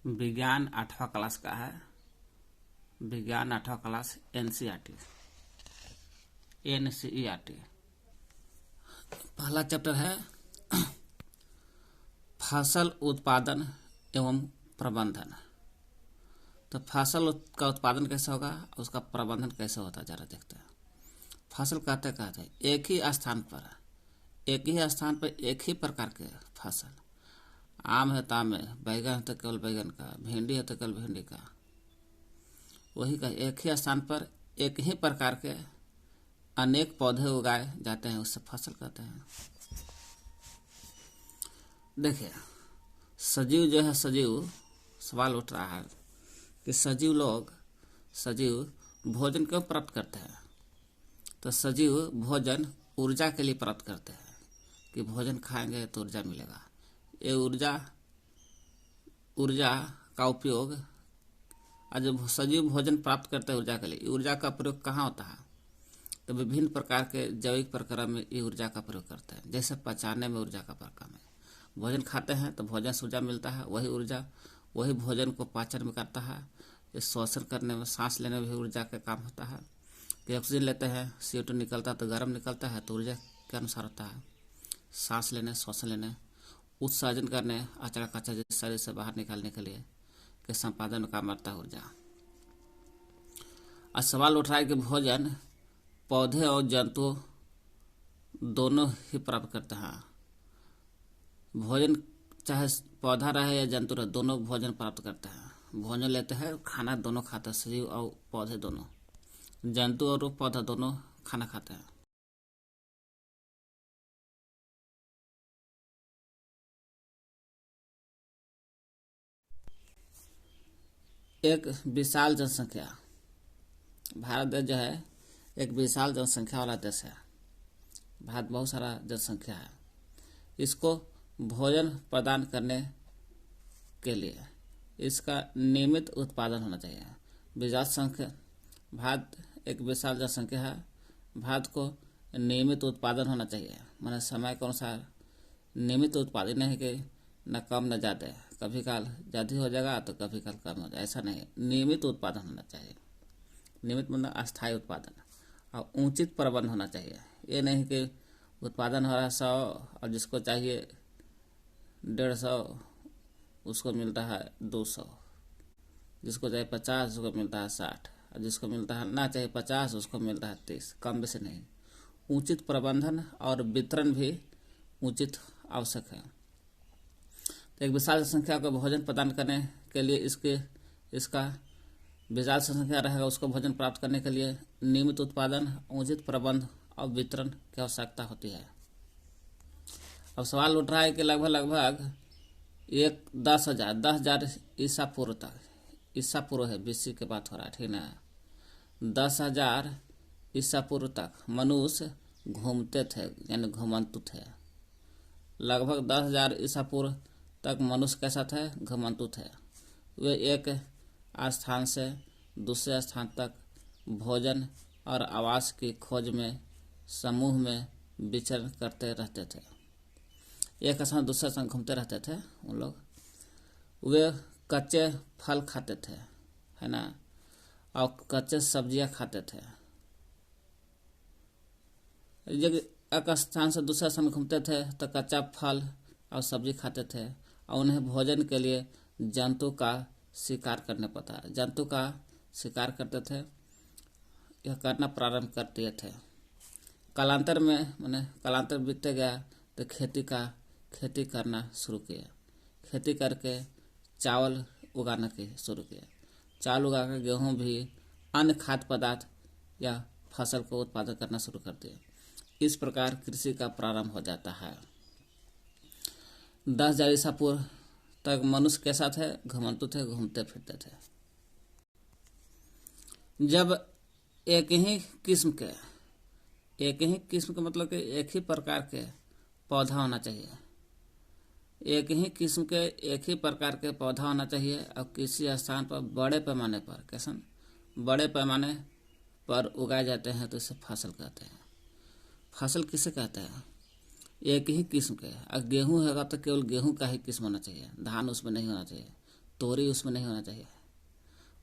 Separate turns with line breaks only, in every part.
विज्ञान 8वां क्लास का है। विज्ञान 8वां क्लास एनसीईआरटी। पहला चैप्टर है फसल उत्पादन एवं प्रबंधन। तो फसल का उत्पादन कैसे होगा, उसका प्रबंधन कैसे होता है, जरा देखते हैं। फसल कहते हैं एक ही स्थान पर एक ही प्रकार के फसल। आम है तो आम है, बैगन है तो केवल बैगन का, भिंडी है तो केवल भिंडी का। वही का एक ही स्थान पर एक ही प्रकार के अनेक पौधे उगाए जाते हैं, उससे फसल कहते हैं। देखिए, सजीव जो है, सजीव सवाल उठ रहा है कि सजीव भोजन क्यों प्राप्त करते हैं। तो सजीव भोजन ऊर्जा के लिए प्राप्त करते हैं कि भोजन खाएंगे तो ऊर्जा मिलेगा। ये ऊर्जा का उपयोग, जब सजीव भोजन प्राप्त करते हैं ऊर्जा के लिए, ऊर्जा का प्रयोग कहाँ होता है? तो विभिन्न प्रकार के जैविक प्रक्रिया में ये ऊर्जा का प्रयोग करते हैं। जैसे पचाने में ऊर्जा का प्रकार में, भोजन खाते हैं तो भोजन से ऊर्जा मिलता है, वही ऊर्जा वही भोजन को पाचन में करता है। इस श्वसन करने में, सांस लेने में भी ऊर्जा का काम होता है कि ऑक्सीजन लेते हैं, CO2 निकलता है तो गर्म निकलता है, तो ऊर्जा के अनुसार होता है। सांस लेने, श्वसन लेने, उत्सर्जन करने, अचड़ा कचरा जिस शरीर से बाहर निकालने के लिए के संपादन में काम आता है ऊर्जा। आज सवाल उठ रहा है कि भोजन पौधे और जंतु दोनों ही प्राप्त करते हैं। भोजन चाहे पौधा रहे या जंतु रहे, दोनों भोजन प्राप्त करते हैं। भोजन लेते हैं, खाना दोनों खाते हैं, सजीव और पौधे दोनों, जंतु और पौधा दोनों खाना खाते हैं। एक विशाल जनसंख्या, भारत देश जो है एक विशाल जनसंख्या वाला देश है। भारत बहुत सारा जनसंख्या है। इसको भोजन प्रदान करने के लिए इसका नियमित उत्पादन होना चाहिए। विशाल संख्या, भारत एक विशाल जनसंख्या है। भारत को नियमित उत्पादन होना चाहिए, माने समय के अनुसार नियमित उत्पादन नहीं कि न कम न ज़्यादा, कभी काल ज़्यादा हो जाएगा तो कभी काल कम हो जाएगा, ऐसा नहीं। नियमित उत्पादन होना चाहिए। नियमित मतलब अस्थायी उत्पादन, और उचित प्रबंध होना चाहिए। ये नहीं कि उत्पादन हो रहा है 100 और जिसको चाहिए 150 उसको मिलता है 200, जिसको चाहिए 50 उसको मिलता है 60, और जिसको मिलता है ना चाहिए 50 उसको मिलता है 30। कम बेसी नहीं, उचित प्रबंधन और वितरण भी उचित आवश्यक है। तो एक विशाल संख्या को भोजन प्रदान करने के लिए इसका विशाल संख्या रहेगा, उसको भोजन प्राप्त करने के लिए नियमित उत्पादन, उचित प्रबंध और वितरण की आवश्यकता होती है। अब सवाल उठ रहा है कि लगभग 10,000 ईसा पूर्व तक, ईसा पूर्व है, BC की बात हो रहा है, ठीक ना। 10,000 ईसा पूर्व तक मनुष्य घूमते थे, यानी घुमंतु थे। लगभग 10,000 ईसा पूर्व तक मनुष्य कैसा थे? घुमंतु थे। वे एक स्थान से दूसरे स्थान तक भोजन और आवास की खोज में समूह में विचरण करते रहते थे। एक स्थान दूसरे स्थान घूमते रहते थे उन लोग। वे कच्चे फल खाते थे, है ना, और कच्चे सब्जियां खाते थे। जब एक स्थान से दूसरे स्थान घूमते थे तो कच्चा फल और सब्जी खाते थे, और उन्हें भोजन के लिए जंतु का शिकार करने पड़ता है। जंतु का शिकार करते थे, यह करना प्रारंभ कर दिए थे। कालांतर में मैंने कालांतर बीतते गया तो खेती करना शुरू किया। खेती करके चावल उगाना शुरू किया। चावल उगाकर गेहूँ भी अन्य खाद्य पदार्थ या फसल को उत्पादन करना शुरू कर दिया। इस प्रकार कृषि का प्रारंभ हो जाता है। 10,000 ईसा पूर्व तक मनुष्य कैसा थे? घुमंतु थे, घूमते फिरते थे। जब एक ही किस्म के मतलब कि एक ही प्रकार के पौधा होना चाहिए, एक ही किस्म के एक ही प्रकार के पौधा होना चाहिए, और किसी स्थान पर बड़े पैमाने पर, कैसन बड़े पैमाने पर उगाए जाते हैं तो इसे फसल कहते हैं। फसल किसे कहते हैं? एक ही किस्म के। अब गेहूँ होगा तो केवल गेहूँ का ही किस्म होना चाहिए, धान उसमें नहीं होना चाहिए। तोरी उसमें नहीं होना चाहिए।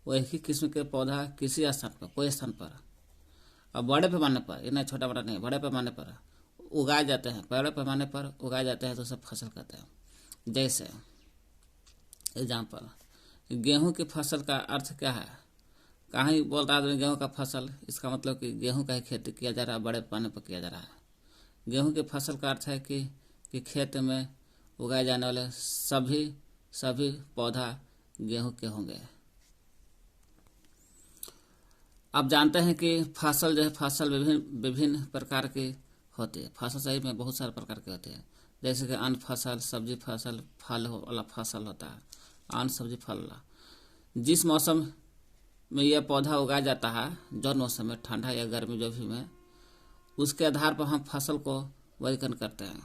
वो एक ही किस्म के पौधा किसी स्थान पर, कोई स्थान पर, और बड़े पैमाने पर, इतना छोटा बड़ा नहीं, बड़े पैमाने पर उगाए जाते हैं, बड़े पैमाने पर उगाए जाते हैं तो सब फसल कहते हैं। जैसे एग्जाम्पल, गेहूं की फसल का अर्थ क्या है? कहाँ ही बोल रहा है गेहूं का फसल, इसका मतलब कि गेहूं का ही खेती किया जा रहा है, बड़े पैमाने पर किया जा रहा है। गेहूं की फसल का अर्थ है कि खेत में उगाए जाने वाले सभी पौधा गेहूं के होंगे। अब जानते हैं कि फसल जो है, फसल विभिन्न प्रकार की होती है। फसल सही में बहुत सारे प्रकार के होते हैं, जैसे कि अन्न फसल, सब्जी फसल, फल वाला फसल होता है, अन्न सब्जी फल वाला। जिस मौसम में यह पौधा उगाया जाता है, जो मौसम में, ठंडा या गर्मी जो भी में, उसके आधार पर हम फसल को वर्गीकरण करते हैं।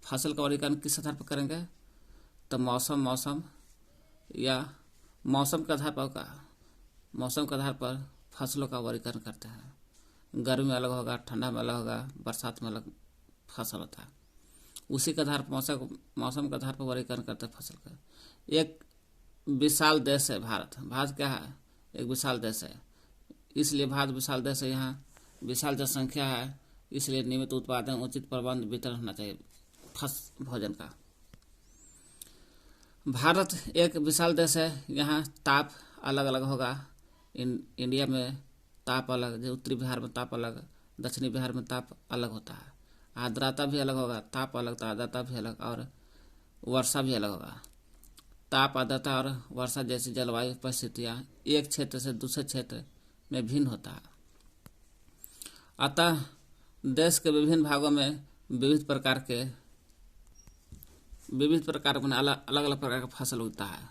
फसल का वर्गीकरण किस आधार पर करेंगे? तो मौसम या मौसम के आधार पर मौसम के आधार पर फसलों का वर्गीकरण करते हैं। गर्मी में अलग होगा, ठंडा में अलग होगा, बरसात में अलग फसल होता है। उसी के आधार पर मौसम के आधार पर वर्गीकरण करते हैं फसल का। एक विशाल देश है भारत। भारत क्या है? एक विशाल देश है। इसलिए भारत विशाल देश है, यहाँ विशाल जनसंख्या है, इसलिए नियमित उत्पादन, उचित प्रबंध, वितरण होना चाहिए भोजन का। भारत एक विशाल देश है, यहाँ ताप अलग अलग होगा। इंडिया में ताप अलग, जो उत्तरी बिहार में ताप अलग, दक्षिणी बिहार में ताप अलग होता है। आर्द्रता भी अलग होगा, ताप अलग तो आर्द्रता भी अलग, और वर्षा भी अलग होगा। ताप, आर्द्रता और वर्षा जैसी जलवायु परिस्थितियाँ एक क्षेत्र से दूसरे क्षेत्र में भिन्न होता है। अतः देश के विभिन्न भागों में विविध प्रकार में अलग अलग प्रकार का फसल उगता है।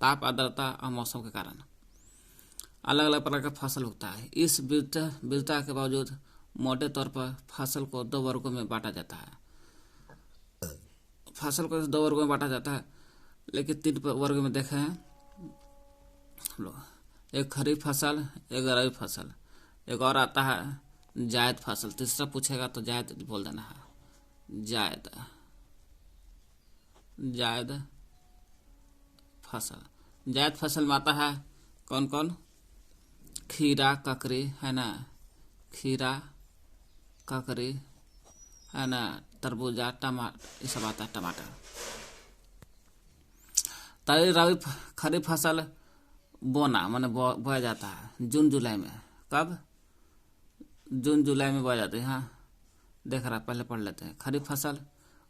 ताप, आर्द्रता और मौसम के कारण अलग अलग प्रकार का फसल उगता है। इस विविधता के बावजूद मोटे तौर पर फसल को दो वर्गों में बांटा जाता है। फसल को दो वर्गों में बांटा जाता है, लेकिन तीन वर्ग में देखे हैं हम लोग। एक खरीफ फसल, एक रबी फसल, एक और आता है जायद फसल। तीसरा पूछेगा तो जायद बोल देना है। जायद फसल में आता है कौन कौन? खीरा, ककड़ी है ना, खीरा, ककड़ी है ना, तरबूजा, टमाटर, ये सब आता है, टमाटर। तभी रबी खरीफ फसल बोना माने बोया जाता है जून जुलाई में। कब? जून जुलाई में बोया जाता है। हाँ देख रहा, पहले पढ़ लेते हैं। खरीफ फसल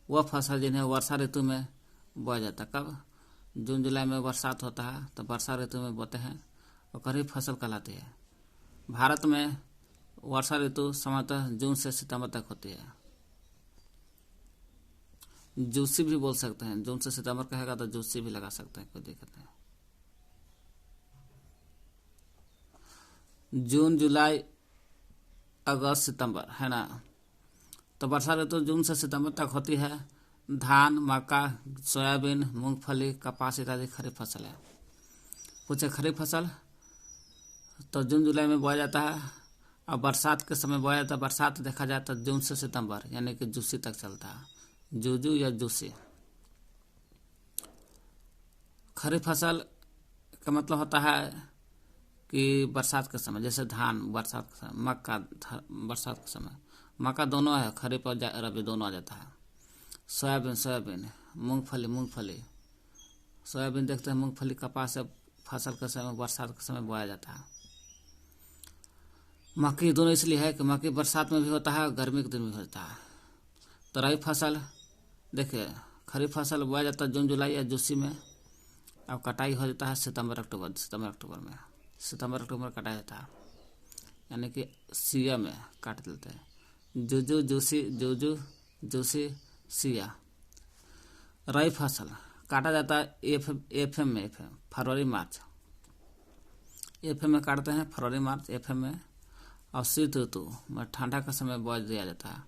वह फसल जिन्हें वर्षा ऋतु में बोया जाता है। कब? जून जुलाई में बरसात होता है तो वर्षा ऋतु में बोते हैं, और खरीफ फसल कहलाती है। भारत में वर्षा ऋतु सामान्यतः जून से सितंबर तक होती है। जूसी भी बोल सकते हैं, जून से सितंबर कहेगा तो जूसी भी लगा सकते हैं, कोई दिक्कत नहीं। जून, जुलाई, अगस्त, सितंबर है ना, तो वर्षा ऋतु जून से सितंबर तक होती है। धान, मक्का, सोयाबीन, मूंगफली, कपास इत्यादि खरीफ फसल है। पूछे खरीफ फसल तो जून जुलाई में बोया जाता है, और बरसात के समय बोया जाता है। बरसात देखा जाए तो जून से सितंबर यानी कि जूसी तक चलता है, जूजू या जूसी। खरीफ फसल का मतलब होता है कि बरसात के समय, जैसे धान बरसात के समय, मक्का बरसात के समय, मक्का दोनों है, खरीफ और रबी दोनों आ जाता है। सोयाबीन, मूंगफली, सोयाबीन देखते हैं, मूंगफली, कपास फसल के समय, बरसात के समय बोया जाता है। मक्की दोनों इसलिए है कि मक्की बरसात में भी होता है, गर्मी के दिन में भी होता है। तो रबी फसल देखिए, खरीफ फसल बोया जाता है जून जुलाई या जूसी में, अब कटाई हो जाता है सितंबर अक्टूबर में कटाया जाता है, यानी कि सिया में काट देते हैं। जूजू, जूसी, सिया। रबी फसल काटा जाता है एफएम में, फरवरी मार्च, एफएम में काटते हैं, फरवरी मार्च एफएम में। और शीत ऋतु में ठंडा का समय बोया दिया जाता है,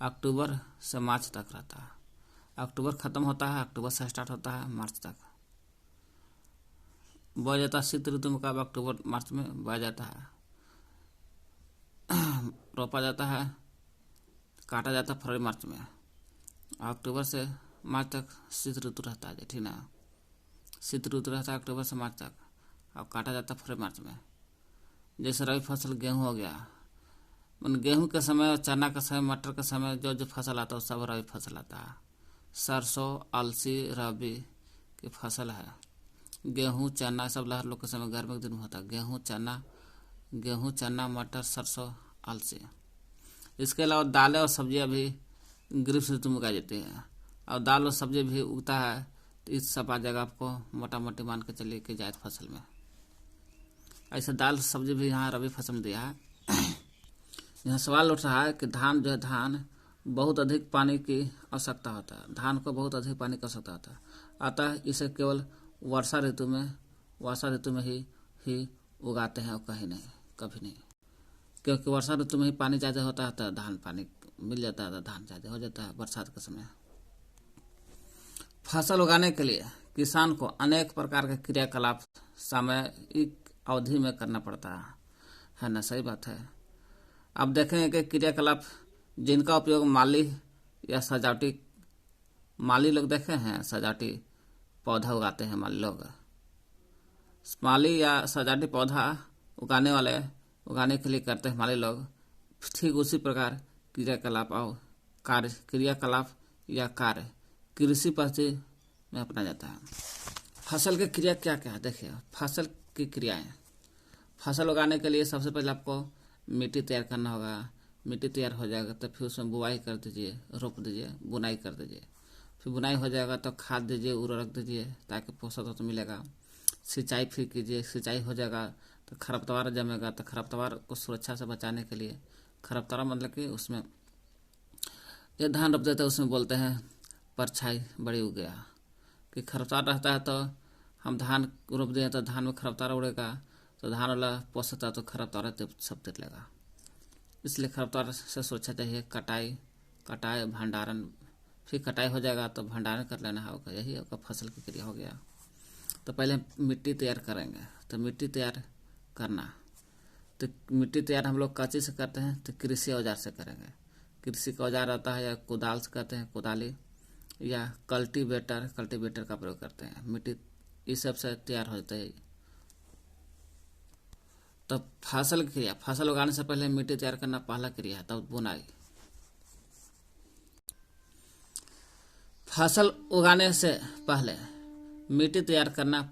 अक्टूबर से मार्च तक रहता है। अक्टूबर खत्म होता है, अक्टूबर से स्टार्ट होता है, मार्च तक बोया जाता है। शीत ऋतु में कब? अक्टूबर मार्च में बोया जाता है, रोपा जाता है, काटा जाता है फरवरी मार्च में। अक्टूबर से मार्च तक शीत ऋतु रहता है, ठीक ना। शीत ऋतु रहता है अक्टूबर से मार्च तक, और काटा जाता है फरवरी मार्च में। जैसे रबी फसल गेहूँ हो गया, गेहूँ के समय, चना का समय, मटर का समय, जो जो फसल आता है सब रबी फसल आता है। सरसों, अलसी रबी की फसल है। गेहूँ, चना सब लहर लोग के समय गर्मी के दिन में होता है। गेहूँ, चना, मटर, सरसों, अलसी। इसके अलावा दालें और सब्जियां भी ग्रीष्म ऋतु में उगाई जाती है, और दाल और सब्जी भी उगता है। तो इस सब आ जाएगा आपको मोटा मोटी मान के चलिए कि जायद फसल में। ऐसे दाल सब्जी भी यहाँ रबी फसल में दिया है। यहाँ सवाल उठ रहा है कि धान जो है, धान बहुत अधिक पानी की आवश्यकता होता है। धान को बहुत अधिक पानी की आवश्यकता होता है, अतः इसे केवल वर्षा ऋतु में ही उगाते हैं, और कहीं नहीं, कभी नहीं। क्योंकि वर्षा ऋतु में ही पानी ज़्यादा होता है, तो धान पानी मिल जाता है, तो धान ज़्यादा हो जाता है बरसात के समय। फसल उगाने के लिए किसान को अनेक प्रकार के क्रियाकलाप सामयिक अवधि में करना पड़ता है ना। सही बात है। अब देखेंगे कि क्रियाकलाप जिनका उपयोग माली या सजावटी, माली लोग देखे हैं सजावटी पौधा उगाते हैं, माली या सजावटी पौधा उगाने के लिए करते हैं माली लोग। ठीक उसी प्रकार क्रियाकलाप या कार्य कृषि पद्धति में अपना जाता है। फसल की क्रिया क्या क्या है, देखिए फसल की क्रियाएं। फसल उगाने के लिए सबसे पहले आपको मिट्टी तैयार करना होगा। मिट्टी तैयार हो जाएगा तो फिर उसमें बुआई कर दीजिए, रोप दीजिए, बुनाई कर दीजिए। फिर बुनाई हो जाएगा तो खाद दीजिए, उर्वरक दीजिए ताकि पोषक तत्व मिलेगा। सिंचाई फिर कीजिए, सिंचाई हो जाएगा तो खरपतवार जमेगा, तो खरपतवार को सुरक्षा से बचाने के लिए, खरपतवार मतलब कि उसमें ये धान रोप देते हैं, उसमें बोलते हैं परछाई बड़ी उग गया, कि खरपतवार रहता है तो हम धान रोप दिए तो धान में खरपतवार उड़ेगा, तो धान वाला पोषक तत्व तो खरपतवार सब दे लेगा। इसलिए खरपतवार से सुरक्षा चाहिए। कटाई भंडारण, फिर कटाई हो जाएगा तो भंडारण कर लेना होगा। यही आपका फसल की क्रिया हो गया। तो पहले मिट्टी तैयार करेंगे, तो मिट्टी तैयार करना, तो मिट्टी तैयार हम लोग कांची से करते हैं, तो कृषि औजार से करेंगे। कृषि का औजार आता है, या कुदाल से करते हैं, कुदाली, या कल्टीवेटर का प्रयोग करते हैं। मिट्टी इस सब से तैयार हो जाता है। तो फसल की क्रिया, फसल उगाने से पहले मिट्टी तैयार करना पहला क्रिया है। तब बुनाई। फसल उगाने से पहले मिट्टी तैयार करना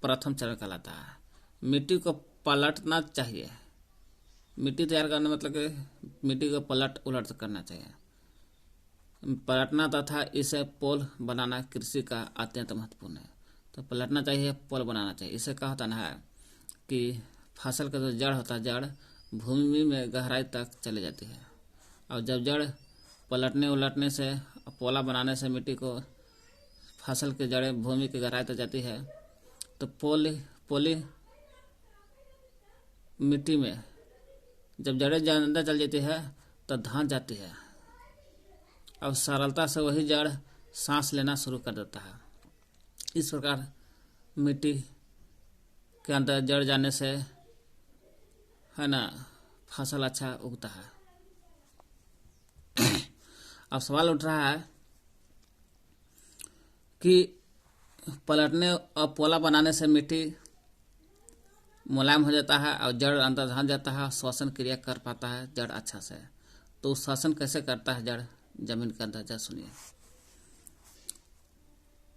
प्रथम चरण कहलाता है। मिट्टी को पलटना चाहिए। मिट्टी तैयार करना मतलब कि मिट्टी को पलट उलट करना चाहिए। पलटना तथा इसे पोल बनाना कृषि का अत्यंत महत्वपूर्ण है। तो पलटना चाहिए, पोल बनाना चाहिए। इससे क्या होता है कि फसल का जो जड़ होता है, जड़ भूमि में गहराई तक चली जाती है, और जब जड़ पलटने उलटने से, पोला बनाने से मिट्टी को, फसल की जड़ें भूमि की गहराई तक जाती है, तो पोली मिट्टी में जब जड़ें अंदर चल जाती है तो धंस जाती है, अब सरलता से वही जड़ सांस लेना शुरू कर देता है। इस प्रकार मिट्टी के अंदर जड़ जाने से, है ना, फसल अच्छा उगता है। अब सवाल उठ रहा है कि पलटने और पोला बनाने से मिट्टी मुलायम हो जाता है और जड़ अंदर धंस जाता है, श्वसन क्रिया कर पाता है जड़ अच्छा से। तो श्वसन कैसे करता है जड़ जमीन के अंदर, जरा सुनिए।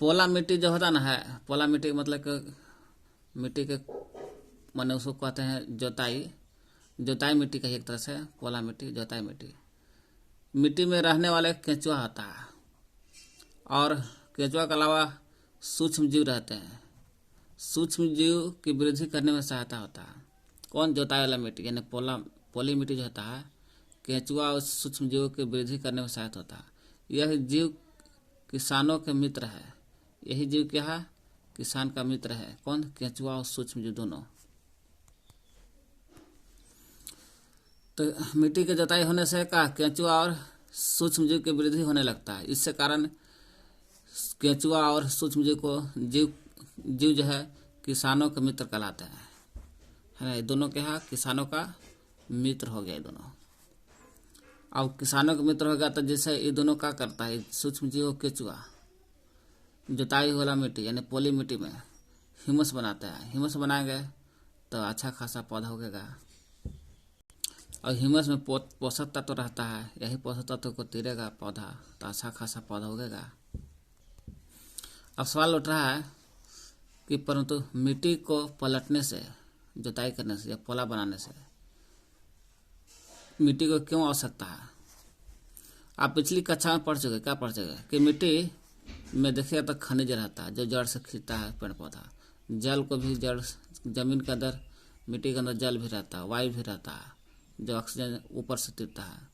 पोला मिट्टी जो होता ना है, पोला मिट्टी मतलब कि मिट्टी के माने उसको कहते हैं जोताई मिट्टी का एक तरह से पोला मिट्टी, जोताई मिट्टी। मिट्टी में रहने वाले केंचुआ होता है, और केंचुआ के अलावा सूक्ष्म जीव रहते हैं। सूक्ष्म जीव की वृद्धि करने में सहायता होता है। कौन? जोताई वाला मिट्टी, यानी पोली मिट्टी जो होता है, केंचुआ और सूक्ष्म जीवों की वृद्धि करने में सहायता होता है। यह जीव किसानों के मित्र है। यही जीव क्या है? किसान का मित्र है। कौन? केंचुआ और सूक्ष्म जीव दोनों। तो मिट्टी की जोताई होने से क्या, केंचुआ और सूक्ष्म जीव की वृद्धि होने लगता है। इससे कारण केंचुआ और सूक्ष्म जीव को जीव जो है किसानों के मित्र कहलाते हैं, है ना। ये दोनों क्या है? किसानों का मित्र हो गया ये दोनों। अब किसानों के मित्र हो गया तो जैसे ये दोनों क्या करता है, सूक्ष्म जीव और केंचुआ जोताई वाला मिट्टी यानी पोली मिट्टी में ह्यूमस बनाता है। ह्यूमस बनाएंगे तो अच्छा खासा पौधा उगेगा। और ह्यूमस में पोषक तत्व रहता है, यही पोषक तत्व को तीरेगा पौधा तो अच्छा खासा पौधा उगेगा। अब सवाल उठ रहा है कि परंतु मिट्टी को पलटने से, जुताई करने से या पोला बनाने से मिट्टी को क्यों आवश्यकता है? आप पिछली कक्षा में पढ़ चुके, क्या पढ़ चुके कि मिट्टी में देखिएगा तो खनिज रहता है जो जड़ से खींचता है पेड़ पौधा। जल को भी जड़, जमीन के अंदर मिट्टी के अंदर जल भी रहता है, वायु भी रहता है जो ऑक्सीजन ऊपर से तीरता है।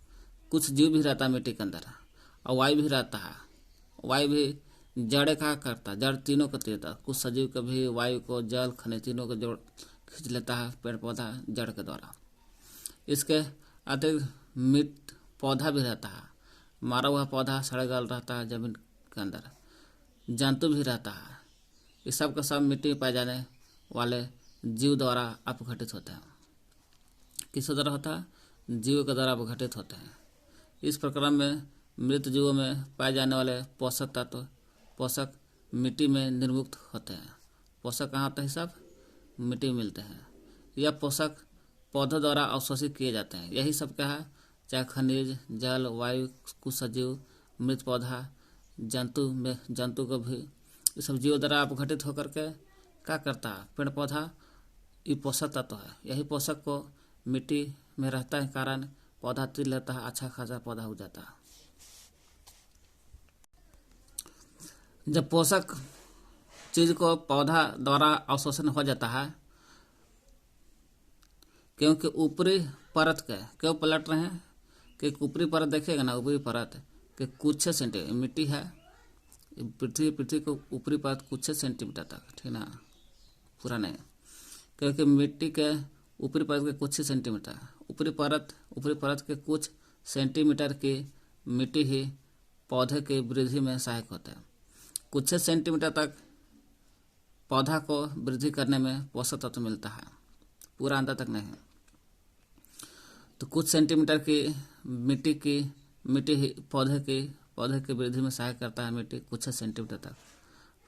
कुछ जीव भी रहता है मिट्टी के अंदर और वायु भी रहता है। वायु भी जड़ क्या करता है, जड़ तीनों को तीरता है। कुछ सजीव को भी वायु को, जल, खनिज तीनों को जोड़ खींच लेता है पेड़ पौधा जड़ के द्वारा। इसके अतिरिक्त पौधा भी रहता है, मारा हुआ पौधा सड़ गल रहता है जमीन के अंदर। जंतु भी रहता है। इस सब का सब मिट्टी में पाए जाने वाले जीव द्वारा अपघटित होते हैं। किस द्वारा होता है? जीव के द्वारा अपघटित होते हैं। इस प्रक्रम में मृत जीवों में पाए जाने वाले पोषक तत्व, पोषक मिट्टी में निर्मुक्त होते हैं। पोषक कहाँ होते हैं? सब मिट्टी में मिलते हैं। यह पोषक पौधों द्वारा अवशोषित किए जाते हैं। यही सब क्या है, चाहे खनिज, जल, वायु, कुछ सजीव, मृत पौधा, जंतु को भी ये सब जीवों द्वारा अपघटित होकर के क्या करता है, पेड़ पौधा ये पोषक तत्व है। यही पोषक को मिट्टी में रहता है कारण पौधा तीर लेता है, अच्छा खासा पौधा हो जाता है। जब पोषक चीज को पौधा द्वारा अवशोषण हो जाता है, क्योंकि ऊपरी परत के क्यों पलट रहे हैं कि ऊपरी परत देखिएगा ना, ऊपरी परत के कुछ सेंटीमीटर मिट्टी है, पृथ्वी को ऊपरी परत कुछ सेंटीमीटर तक, ठीक ना, पूरा नहीं, क्योंकि मिट्टी के ऊपरी परत के कुछ सेंटीमीटर, ऊपरी परत के कुछ सेंटीमीटर की मिट्टी ही पौधे की वृद्धि में सहायक होता है। कुछ सेंटीमीटर तक पौधा को वृद्धि करने में पोषक तत्व मिलता है, पूरा अंदर तक नहीं। तो कुछ सेंटीमीटर की मिट्टी ही पौधे की वृद्धि में सहायक करता है। मिट्टी कुछ सेंटीमीटर तक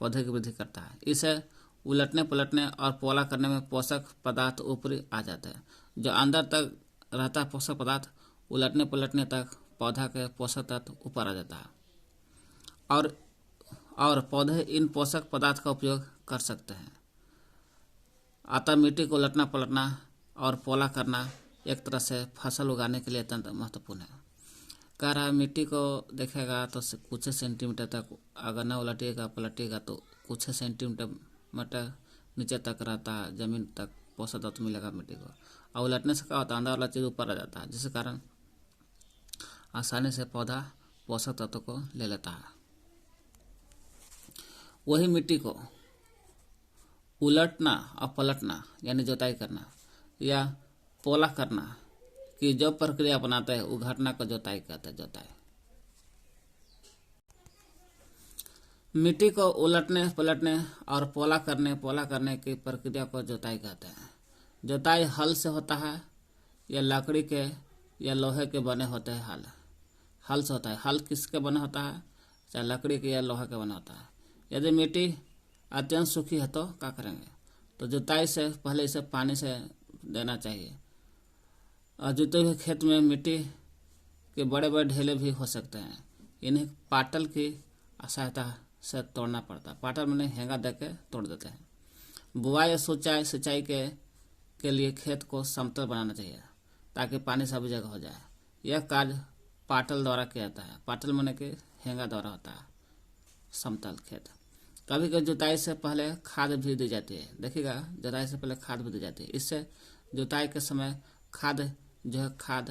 पौधे की वृद्धि करता है। इसे उलटने पलटने और पोला करने में पोषक पदार्थ ऊपरी आ जाते हैं। जो अंदर तक रहता है पोषक पदार्थ, उलटने पलटने तक पौधा के पोषक तत्व ऊपर आ जाता है और पौधे इन पोषक पदार्थ का उपयोग कर सकते हैं। अतः मिट्टी को उलटना पलटना और पोला करना एक तरह से फसल उगाने के लिए अत्यंत महत्वपूर्ण है। कह रहा है मिट्टी को देखेगा तो कुछ सेंटीमीटर तक अगर न उलटिएगा पलटिएगा तो कुछ सेंटीमीटर नीचे तक रहता है, जमीन तक पोषक तत्व मिलेगा मिट्टी को। और उलटने से क्या होता है, अंदर वाला चीज़ ऊपर आ जाता है, जिसके कारण आसानी से पौधा पोषक तत्व को ले लेता है। वही मिट्टी को उलटना और पलटना यानी जोताई करना या पोला करना की जो प्रक्रिया अपनाते हैं वो घटना को जोताई कहते हैं। जोताई मिट्टी को उलटने पलटने और पोला करने की प्रक्रिया को जोताई कहते हैं। जोताई हल से होता है या लकड़ी के या लोहे के बने होते हैं। हल से होता है। हल किसके बना होता है? चाहे लकड़ी के या लोहा के बना होता है। यदि मिट्टी अत्यंत सूखी है तो क्या करेंगे? तो जुताई से पहले इसे पानी से देना चाहिए। और जुते हुए खेत में मिट्टी के बड़े बड़े ढेले भी हो सकते हैं, इन्हें पाटल की सहायता से तोड़ना पड़ता है। पाटल में हेंगा दे के तोड़ देते हैं। बुआई या सिंचाई के लिए खेत को समतल बनाना चाहिए ताकि पानी सभी जगह हो जाए। यह कार्य पाटल द्वारा किया जाता है। पाटल माने के हेंगा द्वारा होता है समतल खेत। कभी कभी जुताई से पहले खाद भी दी जाती है। देखिएगा, जुताई से पहले खाद भी दी जाती है। इससे जुताई के समय खाद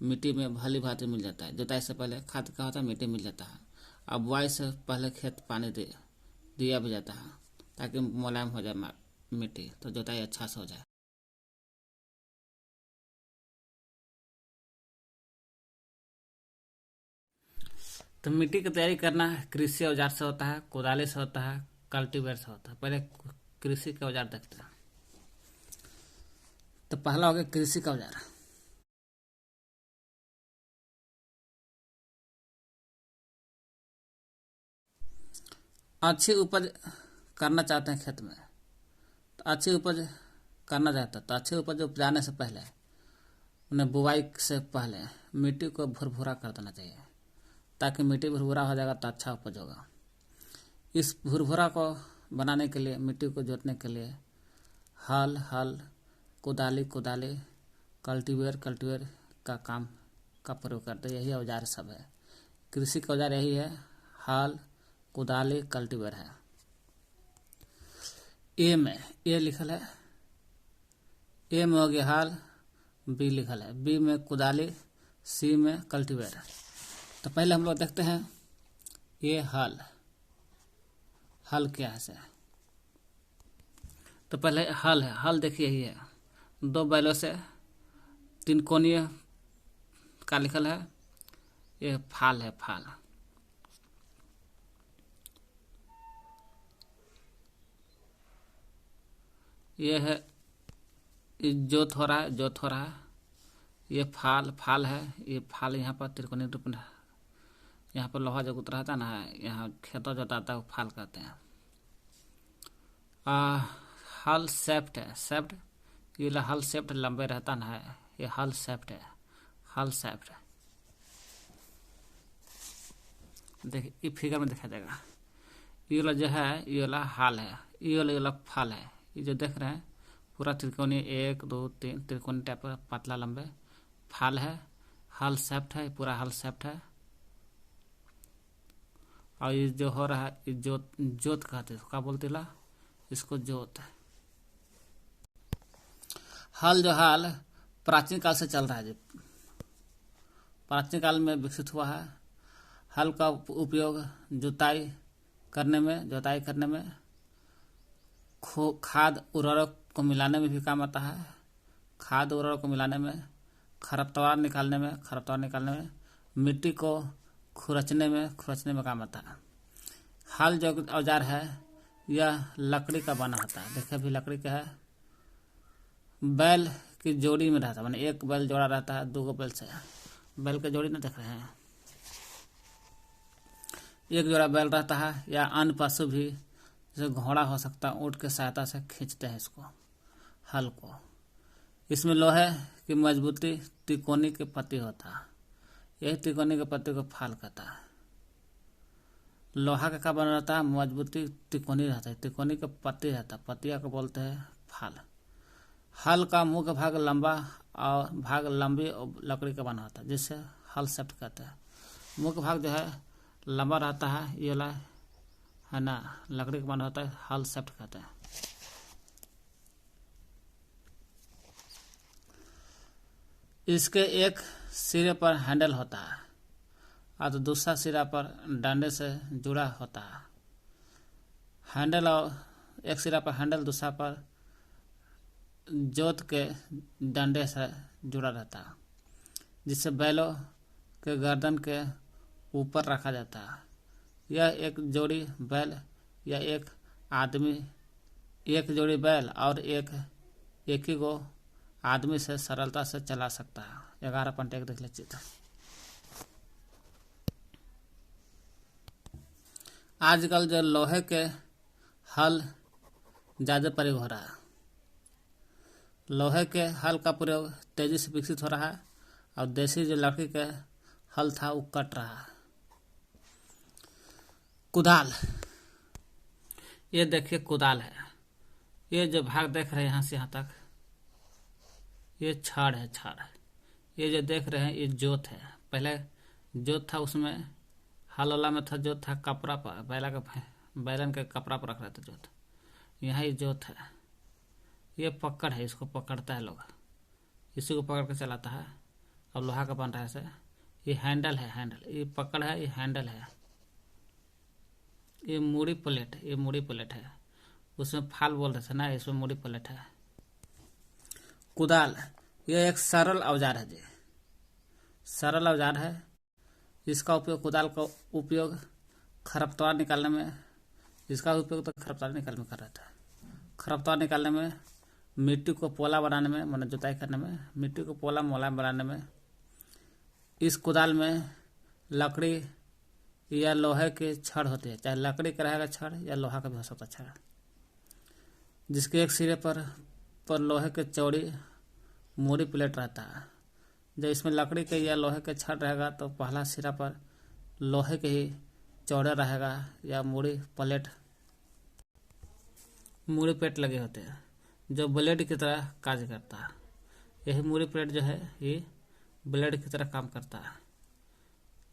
मिट्टी में भली भांति मिल जाता है। जुताई से पहले खाद क्या होता है? मिट्टी मिल जाता है। अब बुआई से पहले खेत पानी दिया भी जाता है ताकि मुलायम हो जाए मिट्टी, तो जुताई अच्छा से हो जाए। तो मिट्टी की तैयारी करना कृषि औजार से होता है, कोदाली से होता है, कल्टीवेटर से होता है। पहले कृषि के औजार देखते हैं। तो पहला हो गया कृषि का औजार। अच्छी उपज करना चाहते हैं खेत में अच्छी उपज करना चाहता तो अच्छी उपज उपजाने से पहले उन्हें बुवाई से पहले मिट्टी को भुरभुरा कर देना चाहिए, ताकि मिट्टी भुरभुरा हो जाएगा तो अच्छा उपज होगा। इस भुरभुरा को बनाने के लिए, मिट्टी को जोतने के लिए हल, कुदाली, कल्टीवेटर का प्रयोग करते हैं। यही औजार सब है, कृषि का औजार यही है, हल, कुदाली, कल्टीवेटर है। ए लिखल है, ए में हो गया हल, बी लिखल है, बी में कुदाली, सी में कल्टीवेटर। तो पहले हम लोग देखते हैं ये हल क्या है से। तो पहले हल है, हल देखिए यही है, 2 बैलों से 3 कोणीय का लिखल है। ये फाल है, फाल। ये है जोत हो रहा है। ये फाल है, ये फाल यहाँ पर त्रिकोणीय रूप में, यहाँ पर लोहा जो उतरा था ना, यहाँ खेतों जोताता है, वो फाल कहते हैं। हल सेफ्ट है, ये हल सेफ्ट लंबे रहता ना है, ये हल सेफ्ट है, देखिए ये फिगर में देखा जाएगा। ये वाला जो है, ये वाला हल है, ये वाला फाल है। ये जो देख रहे हैं पूरा त्रिकोणीय, 1 2 3 त्रिकोणीय टाइप का पतला लंबे फाल है, हल सेफ्ट है, पूरा हल सेफ्ट है। और ये जो हो रहा है, ये जोत कहते हैं, क्या बोलते ला इसको, जोत। हल प्राचीन काल से चल रहा है, प्राचीन काल में विकसित हुआ है। हल का उपयोग जुताई करने में, खाद उर्वरक को मिलाने में भी काम आता है, खाद उर्वरक को मिलाने में, खरपतवार निकालने में, मिट्टी को खुरचने में काम आता है। हल जो औजार है यह लकड़ी का बना होता है। देखिए अभी लकड़ी का है, बैल की जोड़ी में रहता है, माने एक बैल जोड़ा रहता है 2 बैल से। बैल की जोड़ी ना देख रहे हैं, एक जोड़ा बैल रहता है, या अन्य पशु भी जैसे घोड़ा हो सकता है, ऊँट के सहायता से खींचते हैं इसको, हल को। इसमें लोहे की मजबूती तिकोनी के पत्ती होता है, यही तिकोनी के पत्ती को फाल कहता है। लोहा का बना रहता है, मजबूती तिकोनी रहता है, तिकोनी के पत्ती रहता है, पत्तिया को बोलते हैं फाल। हल का मुख्य भाग लंबा और भाग लंबी लकड़ी का बना होता है, जिससे हल सेफ्ट कहते हैं। मुख्य भाग जो है लंबा रहता है, ये वाला है ना, लकड़ी का बना होता है, हल सेफ्ट कहते हैं। इसके एक सिरे पर हैंडल होता है और तो दूसरा सिरा पर डंडे से जुड़ा होता है। हैंडल, और एक सिरा पर हैंडल, दूसरा पर जोत के डंडे से जुड़ा रहता है, जिससे बैलों के गर्दन के ऊपर रखा जाता है। यह एक जोड़ी बैल या एक आदमी, एक जोड़ी बैल और एक ही को आदमी से सरलता से चला सकता है। 11.1 देख लीजिए चित्र। आजकल जो लोहे के हल ज़्यादा प्रयोग हो रहा है, लोहे के हल का प्रयोग तेजी से विकसित हो रहा है, और देसी जो लकड़ी के हल था वो कट रहा है। कुदाल, ये देखिए कुदाल है, ये जो भाग देख रहे हैं यहाँ से यहाँ तक, ये छड़ है, ये जो देख रहे हैं ये जोत है। पहले जोत था, उसमें हल वाला में था जोत था कपड़ा पर, बैलन के कपड़ा पर रख रहे थे जोत। यहाँ ये जोत है, ये पकड़ है, इसको पकड़ता है लोग, इसी को पकड़ के चलाता है। अब लोहा का बन रहा है से। ये हैंडल है, ये पकड़ है, ये हैंडल है। ये मूड़ी प्लेट है, उसमें फाल बोल रहे थे ना, इसमें मूड़ी प्लेट है। कुदाल, यह एक सरल औजार है जी, सरल औजार है। इसका उपयोग, कुदाल का उपयोग खरपतवार निकालने में, इसका उपयोग तो खरपतवार निकालने में कर रहा था। खरपतवार निकालने में, मिट्टी को पोला बनाने में, मतलब जुताई करने में, मिट्टी को पोला मोलायम बनाने में। इस कुदाल में लकड़ी या लोहे के छड़ होते हैं, चाहे लकड़ी का रहेगा छड़ या लोहा का भी हो सकता छड़। जिसके एक सिरे पर लोहे के चौड़ी मूरी प्लेट रहता है। जब इसमें लकड़ी के या लोहे के छड़ रहेगा तो पहला सिरा पर लोहे के ही चौड़े रहेगा या मूरी प्लेट लगे होते हैं जो ब्लेड की तरह कार्य करता है। यही मूरी प्लेट जो है ये ब्लेड की तरह काम करता है।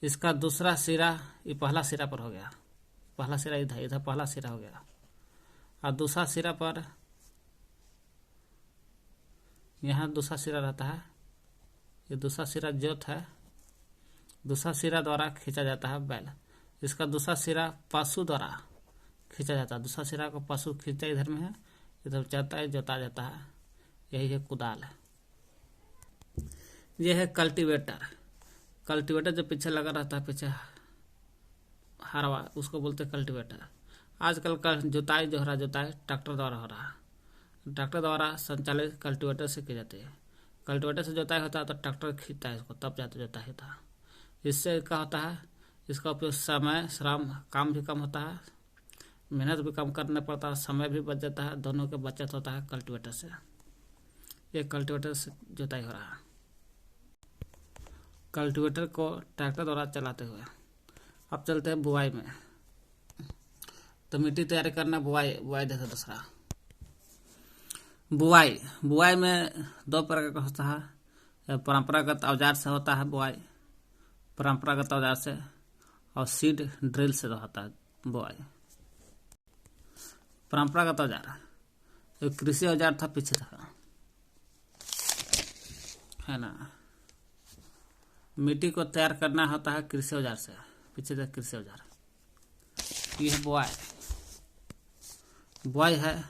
इसका दूसरा सिरा ये पहला सिरा पर हो गया, पहला सिरा इधर पहला सिरा हो गया, और दूसरा सिरा पर यहाँ दूसरा सिरा रहता है। ये दूसरा सिरा जोत है, दूसरा सिरा द्वारा खींचा जाता है बैल। इसका दूसरा सिरा पशु द्वारा खींचा जाता है। दूसरा सिरा को पशु खींचता इधर में है, इधर जाता है, जोता जाता है। यही है कुदाल। यह है कल्टीवेटर। कल्टीवेटर जो पीछे लगा रहता है, पीछे हरवा, उसको बोलते हैं कल्टीवेटर। आजकल का जुताई जो हो रहा है, जुताई ट्रैक्टर द्वारा हो रहा है। ट्रैक्टर द्वारा संचालित कल्टीवेटर से की जाती है। कल्टीवेटर से जुताई होता है तो ट्रैक्टर खींचता है इसको, तब जाते जुताई होता है। इससे क्या होता है, इसका उपयोग समय श्रम काम भी कम होता है, मेहनत भी कम करना पड़ता है, समय भी बच जाता है, दोनों के बचत होता है कल्टीवेटर से। ये कल्टीवेटर से जुताई हो रहा है। कल्टीवेटर को ट्रैक्टर द्वारा चलाते हुए अब चलते हैं बुआई में। तो मिट्टी तैयार करना, बुआई देखो दूसरा। बुआई में दो प्रकार का होता है। परंपरागत औजार से होता है बुआई, परंपरागत औजार से, और सीड ड्रिल से होता है बुआई। परंपरागत औजार एक कृषि औजार था, पीछे था, है ना। मिट्टी को तैयार करना होता है कृषि औजार से, पीछे था कृषि औजार। ये है बुआई है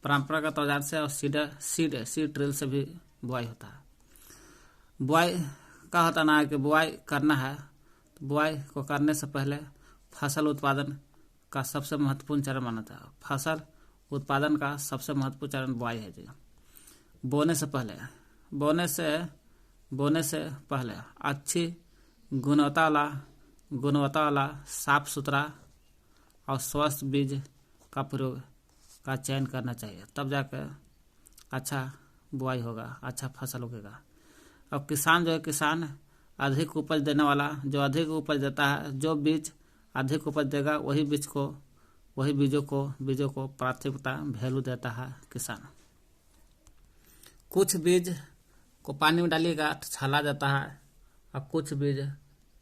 परंपरागत औजार से, और सीड ड्रिल से भी बुआई होता है। बुआई का होता ना है कि बुआई करना है तो बुआई को करने से पहले फसल उत्पादन का सबसे महत्वपूर्ण चरण माना जाता है। फसल उत्पादन का सबसे महत्वपूर्ण चरण बुआई है जी। बोने से पहले अच्छी गुणवत्ता वाला साफ सुथरा और स्वस्थ बीज का प्रयोग का चयन करना चाहिए, तब जाकर अच्छा बुआई होगा, अच्छा फसल उगेगा। अब किसान अधिक उपज देने वाला, जो अधिक उपज देता है, जो बीज अधिक उपज देगा वही बीजों को प्राथमिकता वैल्यू देता है किसान। कुछ बीज को पानी में डालिएगा तो छाला जाता है, और कुछ बीज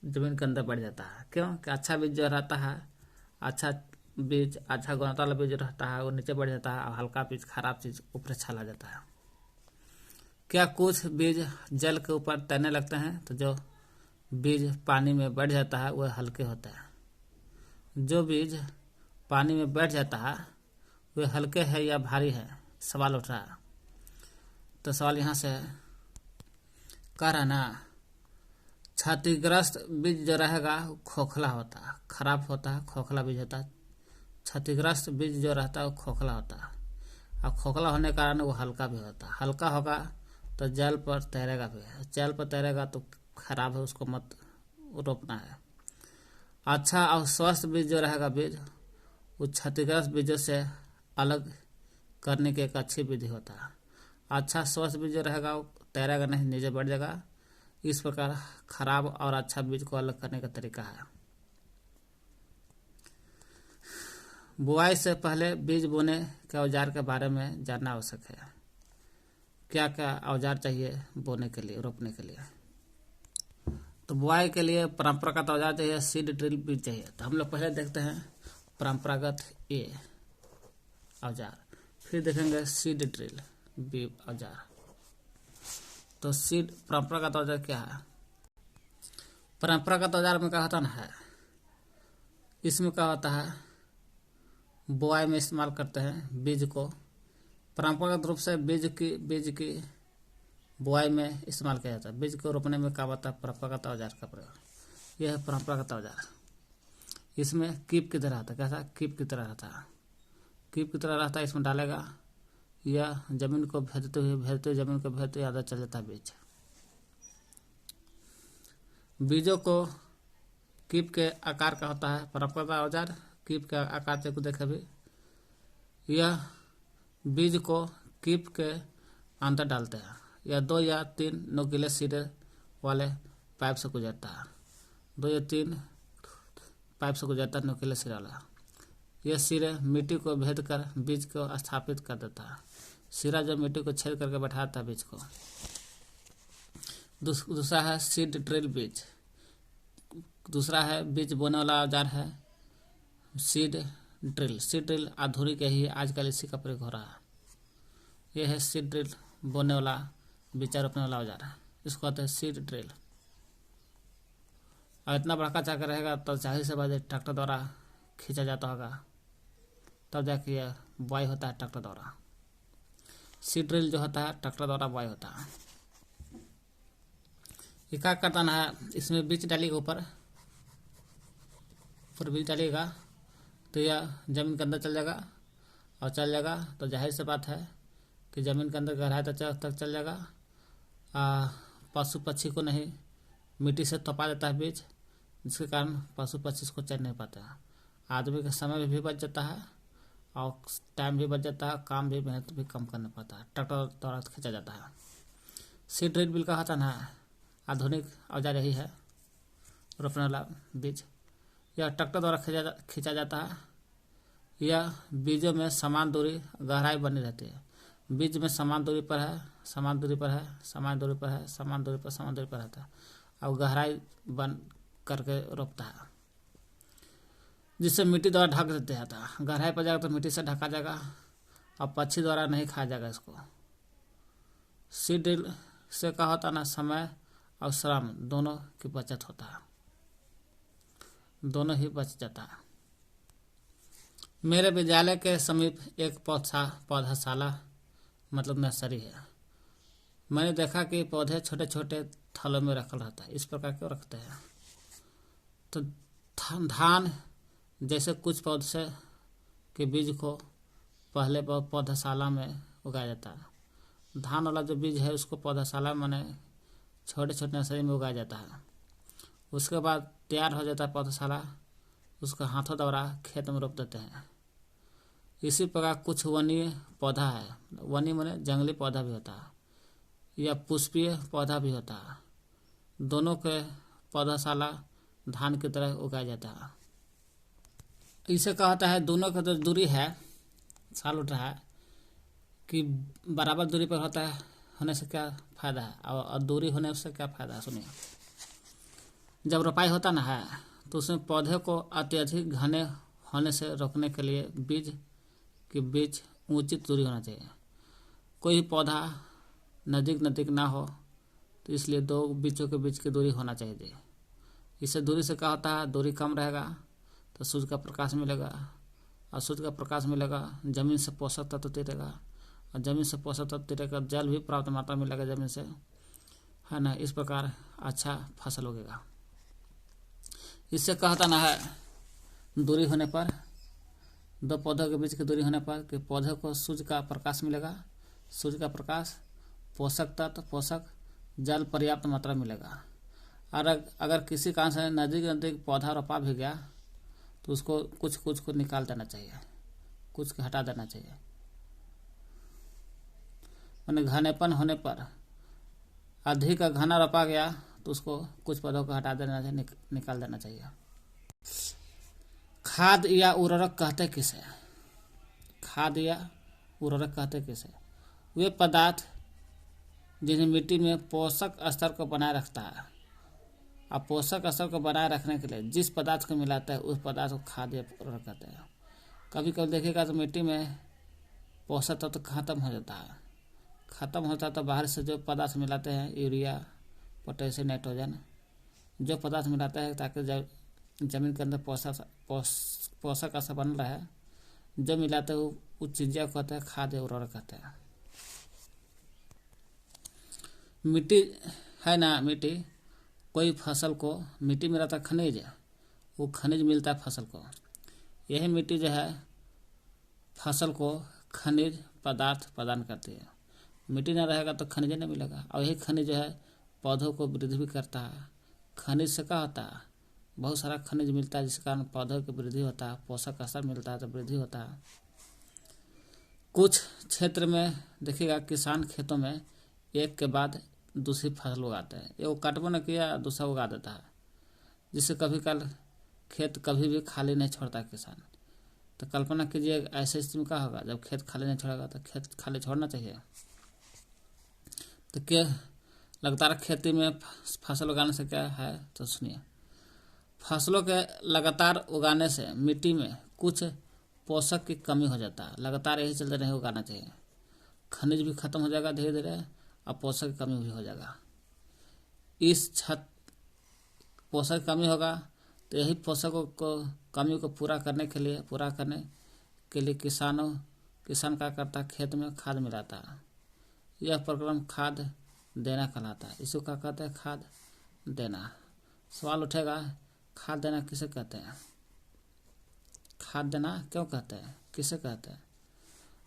जमीन के अंदर बढ़ जाता है। क्यों कि अच्छा बीज जो रहता है, अच्छा गुणवत्ता वाला बीज रहता है वो नीचे बढ़ जाता है, और हल्का बीज खराब चीज ऊपर छाला जाता है। क्या कुछ बीज जल के ऊपर तैरने लगते हैं, तो जो बीज पानी में बैठ जाता है वह हल्के होता है। जो बीज पानी में बैठ जाता है वह हल्के है या भारी है, सवाल उठ रहा है। तो सवाल यहाँ से कह रहा ना, क्षतिग्रस्त बीज जो रहेगा खोखला होता है, खराब होता है, खोखला बीज होता है। क्षतिग्रस्त बीज जो रहता है वो खोखला होता है, और खोखला होने के कारण वो हल्का भी होता है। हल्का होगा तो जल पर तैरेगा भी, जल पर तैरेगा तो खराब है, उसको मत रोपना है। अच्छा और स्वस्थ बीज जो रहेगा बीज, वो क्षतिग्रस्त बीजों से अलग करने की एक अच्छी विधि होता है। अच्छा स्वस्थ बीज जो रहेगा वो तैरेगा नहीं, नीचे बढ़ जाएगा। इस प्रकार खराब और अच्छा बीज को अलग करने का तरीका है। बुआई से पहले बीज बोने के औजार के बारे में जानना आवश्यक है। क्या क्या औजार चाहिए बोने के लिए, रोपने के लिए? तो बुआई के लिए परंपरागत औजार चाहिए, सीड ड्रिल बीज चाहिए। तो हम लोग पहले देखते हैं परंपरागत औजार, फिर देखेंगे सीड ड्रिल बी औजार। तो परंपरागत औजार क्या है? परंपरागत औजार में क्या होता है, इसमें क्या होता है, बुआई में इस्तेमाल करते हैं बीज को। परंपरागत रूप से बीज की बुआई में इस्तेमाल किया जाता है। बीज को रोपने में क्या होता है, परंपरागत औजार का प्रयोग। यह है परंपरागत औजार। इसमें कीप की तरह आता है, कैसा कीप की तरह रहता है, कीप की तरह रहता है। इसमें डालेगा या जमीन को भेदते हुए आधा चल जाता है बीज। बीजों को कीप के आकार का होता है परंपरागत औजार। कीप के आकार से को देखे भी, यह बीज को कीप के अंदर डालते हैं। यह 2 या 3 नुकीले सिरे वाले पाइप से गुजरता है। 2 या 3 पाइप से गुजरता है नुकीले सिरे वाला। यह सिरे मिट्टी को भेद कर बीज को स्थापित कर देता है। सिरा जो मिट्टी को छेद करके बैठाता है बीज को। दूसरा है सीड ड्रिल बीज। दूसरा है बीज बोने वाला औजार है सीड ड्रिल। सीड ड्रिल आधुनिक ही आजकल इसी का प्रयोग हो रहा है। यह है सीड ड्रिल, बोने वाला बीजा रोपने वाला औजार है, इसको कहते हैं सीड ड्रिल। और इतना बड़का चाकर रहेगा तो जाहिर से बात ट्रैक्टर द्वारा खींचा जाता होगा, तब जाके यह बुआई होता है ट्रैक्टर द्वारा। सीड ड्रिल जो होता है ट्रैक्टर द्वारा बुआई होता है। ये क्या करता है, इसमें बीज डालिएगा ऊपर बीज डालिएगा तो यह जमीन के अंदर चल जाएगा, और चल जाएगा तो जाहिर सी बात है कि ज़मीन के अंदर गहराई तक चल जाएगा। पशु पक्षी को नहीं मिट्टी से तपा देता है बीज, जिसके कारण पशु पक्षी इसको चल नहीं पाता है। आदमी का समय भी बच जाता है और टाइम भी बच जाता है, काम भी मेहनत भी कम करना पड़ता है, ट्रैक्टर द्वारा खींचा जाता है। सीड ड्रिल बिल का होता है ना, आधुनिक औजार यही है रोपने वाला बीज। यह ट्रैक्टर द्वारा खींचा जाता है। यह बीजों में समान दूरी गहराई बनी रहती है। बीज में समान दूरी पर है, समान दूरी पर है, समान दूरी पर है, समान दूरी पर, समान दूरी पर रहता है और गहराई बन करके रोपता है, जिससे मिट्टी द्वारा ढक देते जाता है। गहराई पर जाएगा तो मिट्टी से ढका जाएगा और पक्षी द्वारा नहीं खाया जाएगा इसको। सीड ड्रिल से क्या होता है ना, समय और श्रम दोनों की बचत होता है, दोनों ही बच जाता है। मेरे विद्यालय के समीप एक पौधाशाला मतलब नर्सरी है। मैंने देखा कि पौधे छोटे छोटे थैलों में रखल रहता है। इस प्रकार क्यों रखते हैं, तो धान जैसे कुछ पौधे के बीज को पहले पौधाशाला में उगाया जाता है। धान वाला जो बीज है उसको पौधाशाला में माने छोटे छोटे नर्सरी में उगाया जाता है। उसके बाद तैयार हो जाता है पौधाशाला, उसको हाथों द्वारा खेत में रोप देते हैं। इसी प्रकार कुछ वनीय पौधा है, वनी माने जंगली पौधा भी होता है या पुष्पीय पौधा भी होता है। दोनों के पौधाशाला धान की तरह उगाया जाता है। इसे कहा जाता है दोनों का जो दूरी है, साल उठ रहा है कि बराबर दूरी पर होता है, होने से क्या फायदा है और दूरी होने से क्या फायदा है, सुनिए। जब रोपाई होता ना है तो उसमें पौधे को अत्यधिक घने होने से रोकने के लिए बीज के बीच उचित दूरी होना चाहिए। कोई पौधा नज़दीक ना हो तो इसलिए 2 बीजों के बीच की दूरी होना चाहिए। इससे दूरी से क्या होता है, दूरी कम रहेगा तो सूर्य का प्रकाश मिलेगा, और सूर्य का प्रकाश मिलेगा जमीन से पोषक तत्व तिरेगा, और जमीन से पोषक तत्व तिरेगा जल भी पर्याप्त मात्रा में मिलेगा जमीन से, है ना। इस प्रकार अच्छा फसल उगेगा। इससे कहता ना है दूरी होने पर, 2 पौधों के बीच की दूरी होने पर कि पौधे को सूर्य का प्रकाश मिलेगा, सूर्य का प्रकाश, पोषक तत्व, पोषक जल पर्याप्त मात्रा मिलेगा। और अगर किसी कारण से नज़दीक पौधा रोपा भी गया तो उसको कुछ को निकाल देना चाहिए, कुछ को हटा देना चाहिए। मैंने घनेपन होने पर अधिक घना रोपा गया तो उसको कुछ पौधों को हटा देना चाहिए, निकाल देना चाहिए। खाद या उर्वरक कहते किसे, खाद या उर्वरक कहते किसे, वे पदार्थ जिन्हें मिट्टी में पोषक स्तर को बनाए रखता है। अब पोषक स्तर को बनाए रखने के लिए जिस पदार्थ को मिलाता है उस पदार्थ को खाद या उर्वरक कहते हैं। कभी कभी देखिएगा तो मिट्टी में पोषक तत्व खत्म हो जाता है, खत्म होता है तो बाहर से जो पदार्थ मिलाते हैं, यूरिया, पोटेशियम, नाइट्रोजन, जो पदार्थ मिलाता है ताकि जमीन के अंदर पोषक स्तर बन रहा है, जो मिलाते हैं उस चीज़ों को कहते हैं खाद या उर्वरक कहते हैं। मिट्टी है ना, मिट्टी कोई फसल को, मिट्टी में रहता खनिज, वो खनिज मिलता है फसल को। यही मिट्टी जो है फसल को खनिज पदार्थ प्रदान करती है। मिट्टी ना रहेगा तो खनिज नहीं मिलेगा, और यही खनिज जो है पौधों को वृद्धि भी करता है। खनिज से क्या होता है, बहुत सारा खनिज मिलता है जिस कारण पौधों की वृद्धि होता है, पोषक स्तर मिलता है तो वृद्धि होता है। कुछ क्षेत्र में देखिएगा किसान खेतों में एक के बाद दूसरी फसल उगाते हैं, ये वो काटबो न किया दूसरा उगा देता है, जिससे कभी कल खेत कभी भी खाली नहीं छोड़ता किसान। तो कल्पना कीजिए ऐसे स्थिति में क्या होगा जब खेत खाली नहीं छोड़ेगा, तो खेत खाली छोड़ना चाहिए। तो क्या लगातार खेती में फसल उगाने से क्या है, तो सुनिए। फसलों के लगातार उगाने से मिट्टी में कुछ पोषक की कमी हो जाता है, लगातार यही चलते नहीं उगाना चाहिए। खनिज भी खत्म हो जाएगा धीरे धीरे और पोषक की कमी भी हो जाएगा। इस पोषक की कमी होगा तो यही पोषकों को कमी को पूरा करने के लिए किसान क्या करता है, खेत में खाद मिलाता है। यह प्रक्रम खाद देना कहलाता है। इसको क्या कहते हैं, खाद देना। सवाल उठेगा खाद देना किसे कहते हैं, खाद देना क्यों कहते हैं, किसे कहते हैं?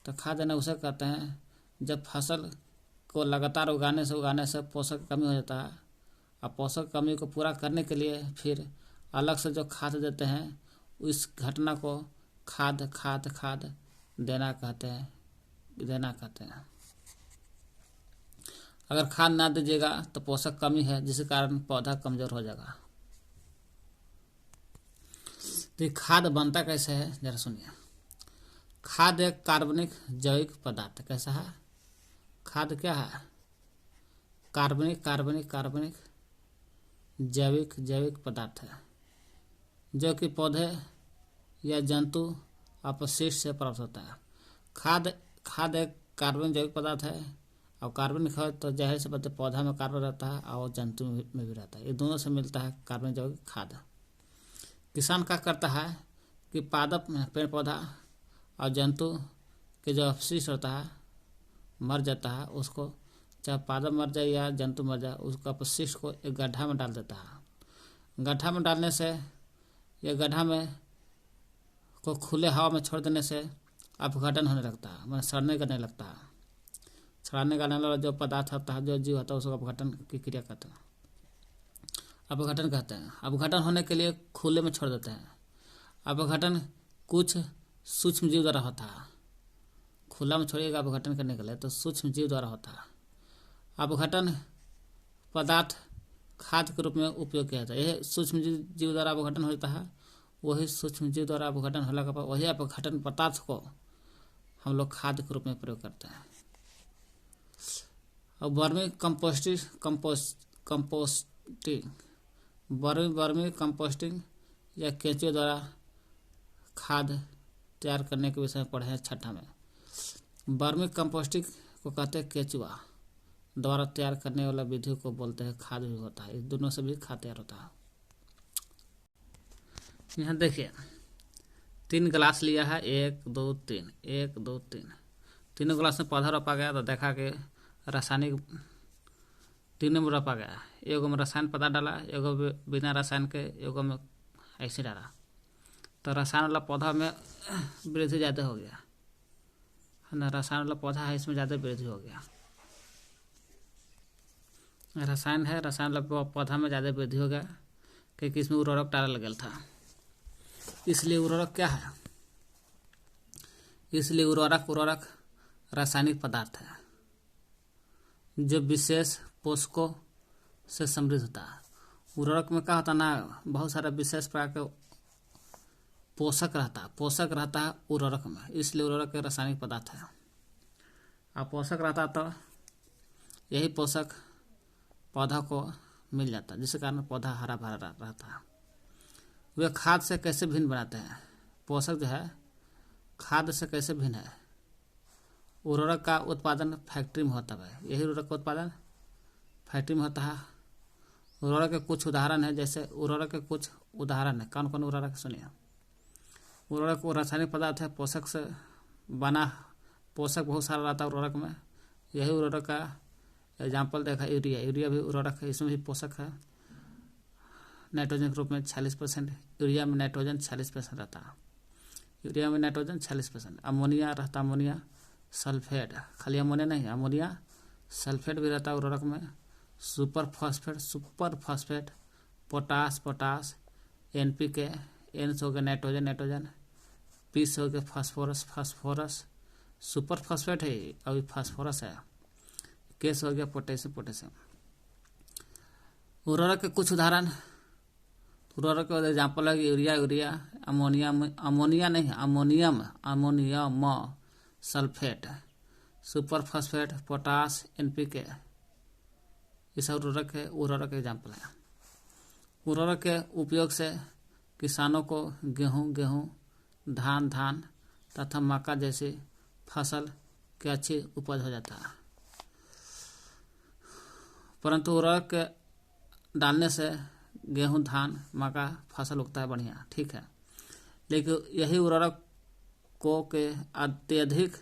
तो खाद देना उसे कहते हैं जब फसल को लगातार उगाने से पोषक की कमी हो जाता है, और पोषक कमी को पूरा करने के लिए फिर अलग से जो खाद देते हैं, इस घटना को खाद देना कहते हैं। अगर खाद ना दीजिएगा तो पोषक कमी है, जिसके कारण पौधा कमजोर हो जाएगा। तो खाद बनता कैसे है, जरा सुनिए। खाद एक कार्बनिक जैविक पदार्थ। कैसा है खाद, क्या है? कार्बनिक जैविक पदार्थ है, जो कि पौधे या जंतु अपशिष्ट से प्राप्त होता है। खाद एक कार्बनिक जैविक पदार्थ है, और कार्बनिक है तो जाहिर से बात है पौधा में कार्बन रहता है और जंतु में भी रहता है। ये दोनों से मिलता है कार्बनिक जैविक खाद। किसान क्या करता है कि पादप पेड़ पौधा और जंतु के जो अपशिष्ट होता है, मर जाता है, उसको चाहे पादप मर जाए या जंतु मर जाए, उसको अपशिष्ट को एक गड्ढा में डाल देता है। गड्ढा में डालने से, यह गड्ढा में को खुले हवा में छोड़ देने से अपघटन होने लगता है, मतलब सड़ने करने लगता है। सड़ने का वाला जो पदार्थ होता है, जो जीव होता है, उसको अपघटन की क्रिया कहते हैं, अपघटन कहते हैं। अपघटन होने के लिए खुले में छोड़ देते हैं। अपघटन कुछ सूक्ष्म जीव द्वारा होता है। खुला में छोड़िएगा अपघटन करने के लिए तो सूक्ष्म जीव द्वारा होता है। अपघटन पदार्थ खाद के रूप में उपयोग किया जाता है। यह सूक्ष्म जीव द्वारा अपघटन होता है। वही सूक्ष्म जीव द्वारा अपघटन होने के बाद वही अपघटन पदार्थ को हम लोग खाद के रूप में प्रयोग करते हैं। और वर्मी कंपोस्टिंग या केंचुए द्वारा खाद तैयार करने के विषय में पढ़े हैं छठा में। वर्मी कंपोस्टिंग को कहते हैं केंचुआ द्वारा तैयार करने वाला विधि को बोलते हैं खाद भी होता है। इस दोनों से भी खाद तैयार होता है। यहाँ देखिए 3 गिलास लिया है, 1 2 3। तीनों गिलास में पौधा रोपा गया तो देखा कि रासायनिक तीनों में रोपा गया। एगो में रसायन पदार्थ डाला, एगो बिना रसायन के, एगो में ऐसे डाला। तो रसायन वाला पौधा में वृद्धि ज़्यादा हो गया है ना। रसायन वाला पौधा है, इसमें ज़्यादा वृद्धि हो गया। रसायन वाला पौधा में ज़्यादा वृद्धि हो गया क्योंकि इसमें उर्वरक डाला लगल था। इसलिए उर्वरक क्या है? इसलिए उर्वरक रासायनिक पदार्थ है जो विशेष पोषकों से समृद्ध होता है। उर्वरक में क्या होता है ना, बहुत सारा विशेष प्रकार के पोषक रहता है उर्वरक में। इसलिए उर्वरक एक रासायनिक पदार्थ है। अब पोषक रहता तो यही पोषक पौधा को मिल जाता, जिसके कारण पौधा हरा भरा रहता है। वे खाद से कैसे भिन्न बनाते हैं? पोषक जो है खाद से कैसे भिन्न है? उर्वरक का उत्पादन फैक्ट्री में होता है। यही उर्वरक का उत्पादन फैक्ट्री में होता है। उर्वरक के कुछ उदाहरण है, जैसे उर्वरक के कुछ उदाहरण है। कौन कौन उर्वरक सुनिए। उर्वरक वो रासायनिक पदार्थ है, पोषक से बना। पोषक बहुत सारा रहता है उर्वरक में। यही उर्वरक का एग्जाम्पल देखा यूरिया भी उर्वरक है, इसमें भी पोषक है। नाइट्रोजन के रूप में 46%, यूरिया में नाइट्रोजन 46% रहता है। यूरिया में नाइट्रोजन 46%। अमोनिया रहता, अमोनिया सल्फेट, खाली अमोनिया नहीं, अमोनिया सल्फेट भी रहता है उर्वरक में। Super phosphate, potash, NPK, N हो गया नाइट्रोजन, P हो गया फास्फोरस, सुपर फॉस्फेट है और फास्फोरस है। केस हो गया पोटेशियम। उर्वरक के कुछ उदाहरण, उर्वरक के एग्जाम्पल है urea, ammonium, sulphate, super phosphate, potash, NPK, ये सब उर्वरक एग्जाम्पल है। उर्वरक के उपयोग से किसानों को गेहूं, धान तथा मक्का जैसी फसल की अच्छी उपज हो जाता है। परंतु उर्वरक के डालने से गेहूं, धान, मक्का फसल उगता है बढ़िया, ठीक है, लेकिन यही उर्वरक को के अत्यधिक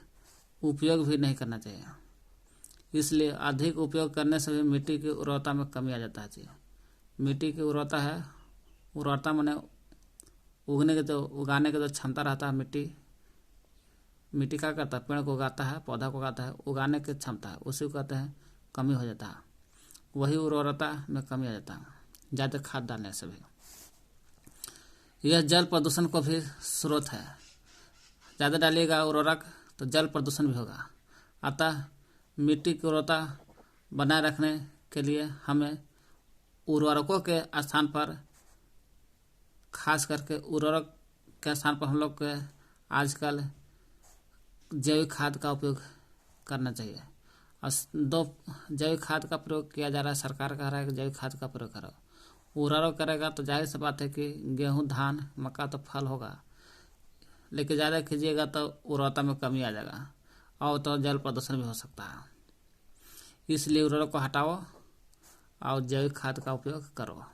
उपयोग भी नहीं करना चाहिए। इसलिए अधिक उपयोग करने से भी मिट्टी की उर्वरता में कमी आ जाता है। मिट्टी की उर्वरता माने उगाने की जो क्षमता रहता है। मिट्टी क्या करता है? पेड़ को उगाता है, पौधा को उगाता है, उगाने की क्षमता है, उसी को कहते हैं कमी हो जाता है। वही उर्वरता में कमी आ जाता है ज़्यादा खाद डालने से भी। यह जल प्रदूषण को भी स्रोत है। ज़्यादा डालिएगा उर्वरक तो जल प्रदूषण भी होगा। अतः मिट्टी की उर्वरता बनाए रखने के लिए हमें उर्वरकों के स्थान पर, खास करके उर्वरक के स्थान पर हम लोग के आजकल जैविक खाद का उपयोग करना चाहिए। और जैविक खाद का प्रयोग किया जा रहा है, सरकार कह रहा है कि जैविक खाद का प्रयोग करो। उर्वरक करेगा तो जाहिर सी बात है कि गेहूं, धान, मक्का तो फल होगा, लेकिन ज़्यादा कीजिएगा तो उर्वरता में कमी आ जाएगा और तो जल प्रदूषण भी हो सकता है। इसलिए उर्वरक को हटाओ और जैविक खाद का उपयोग करो।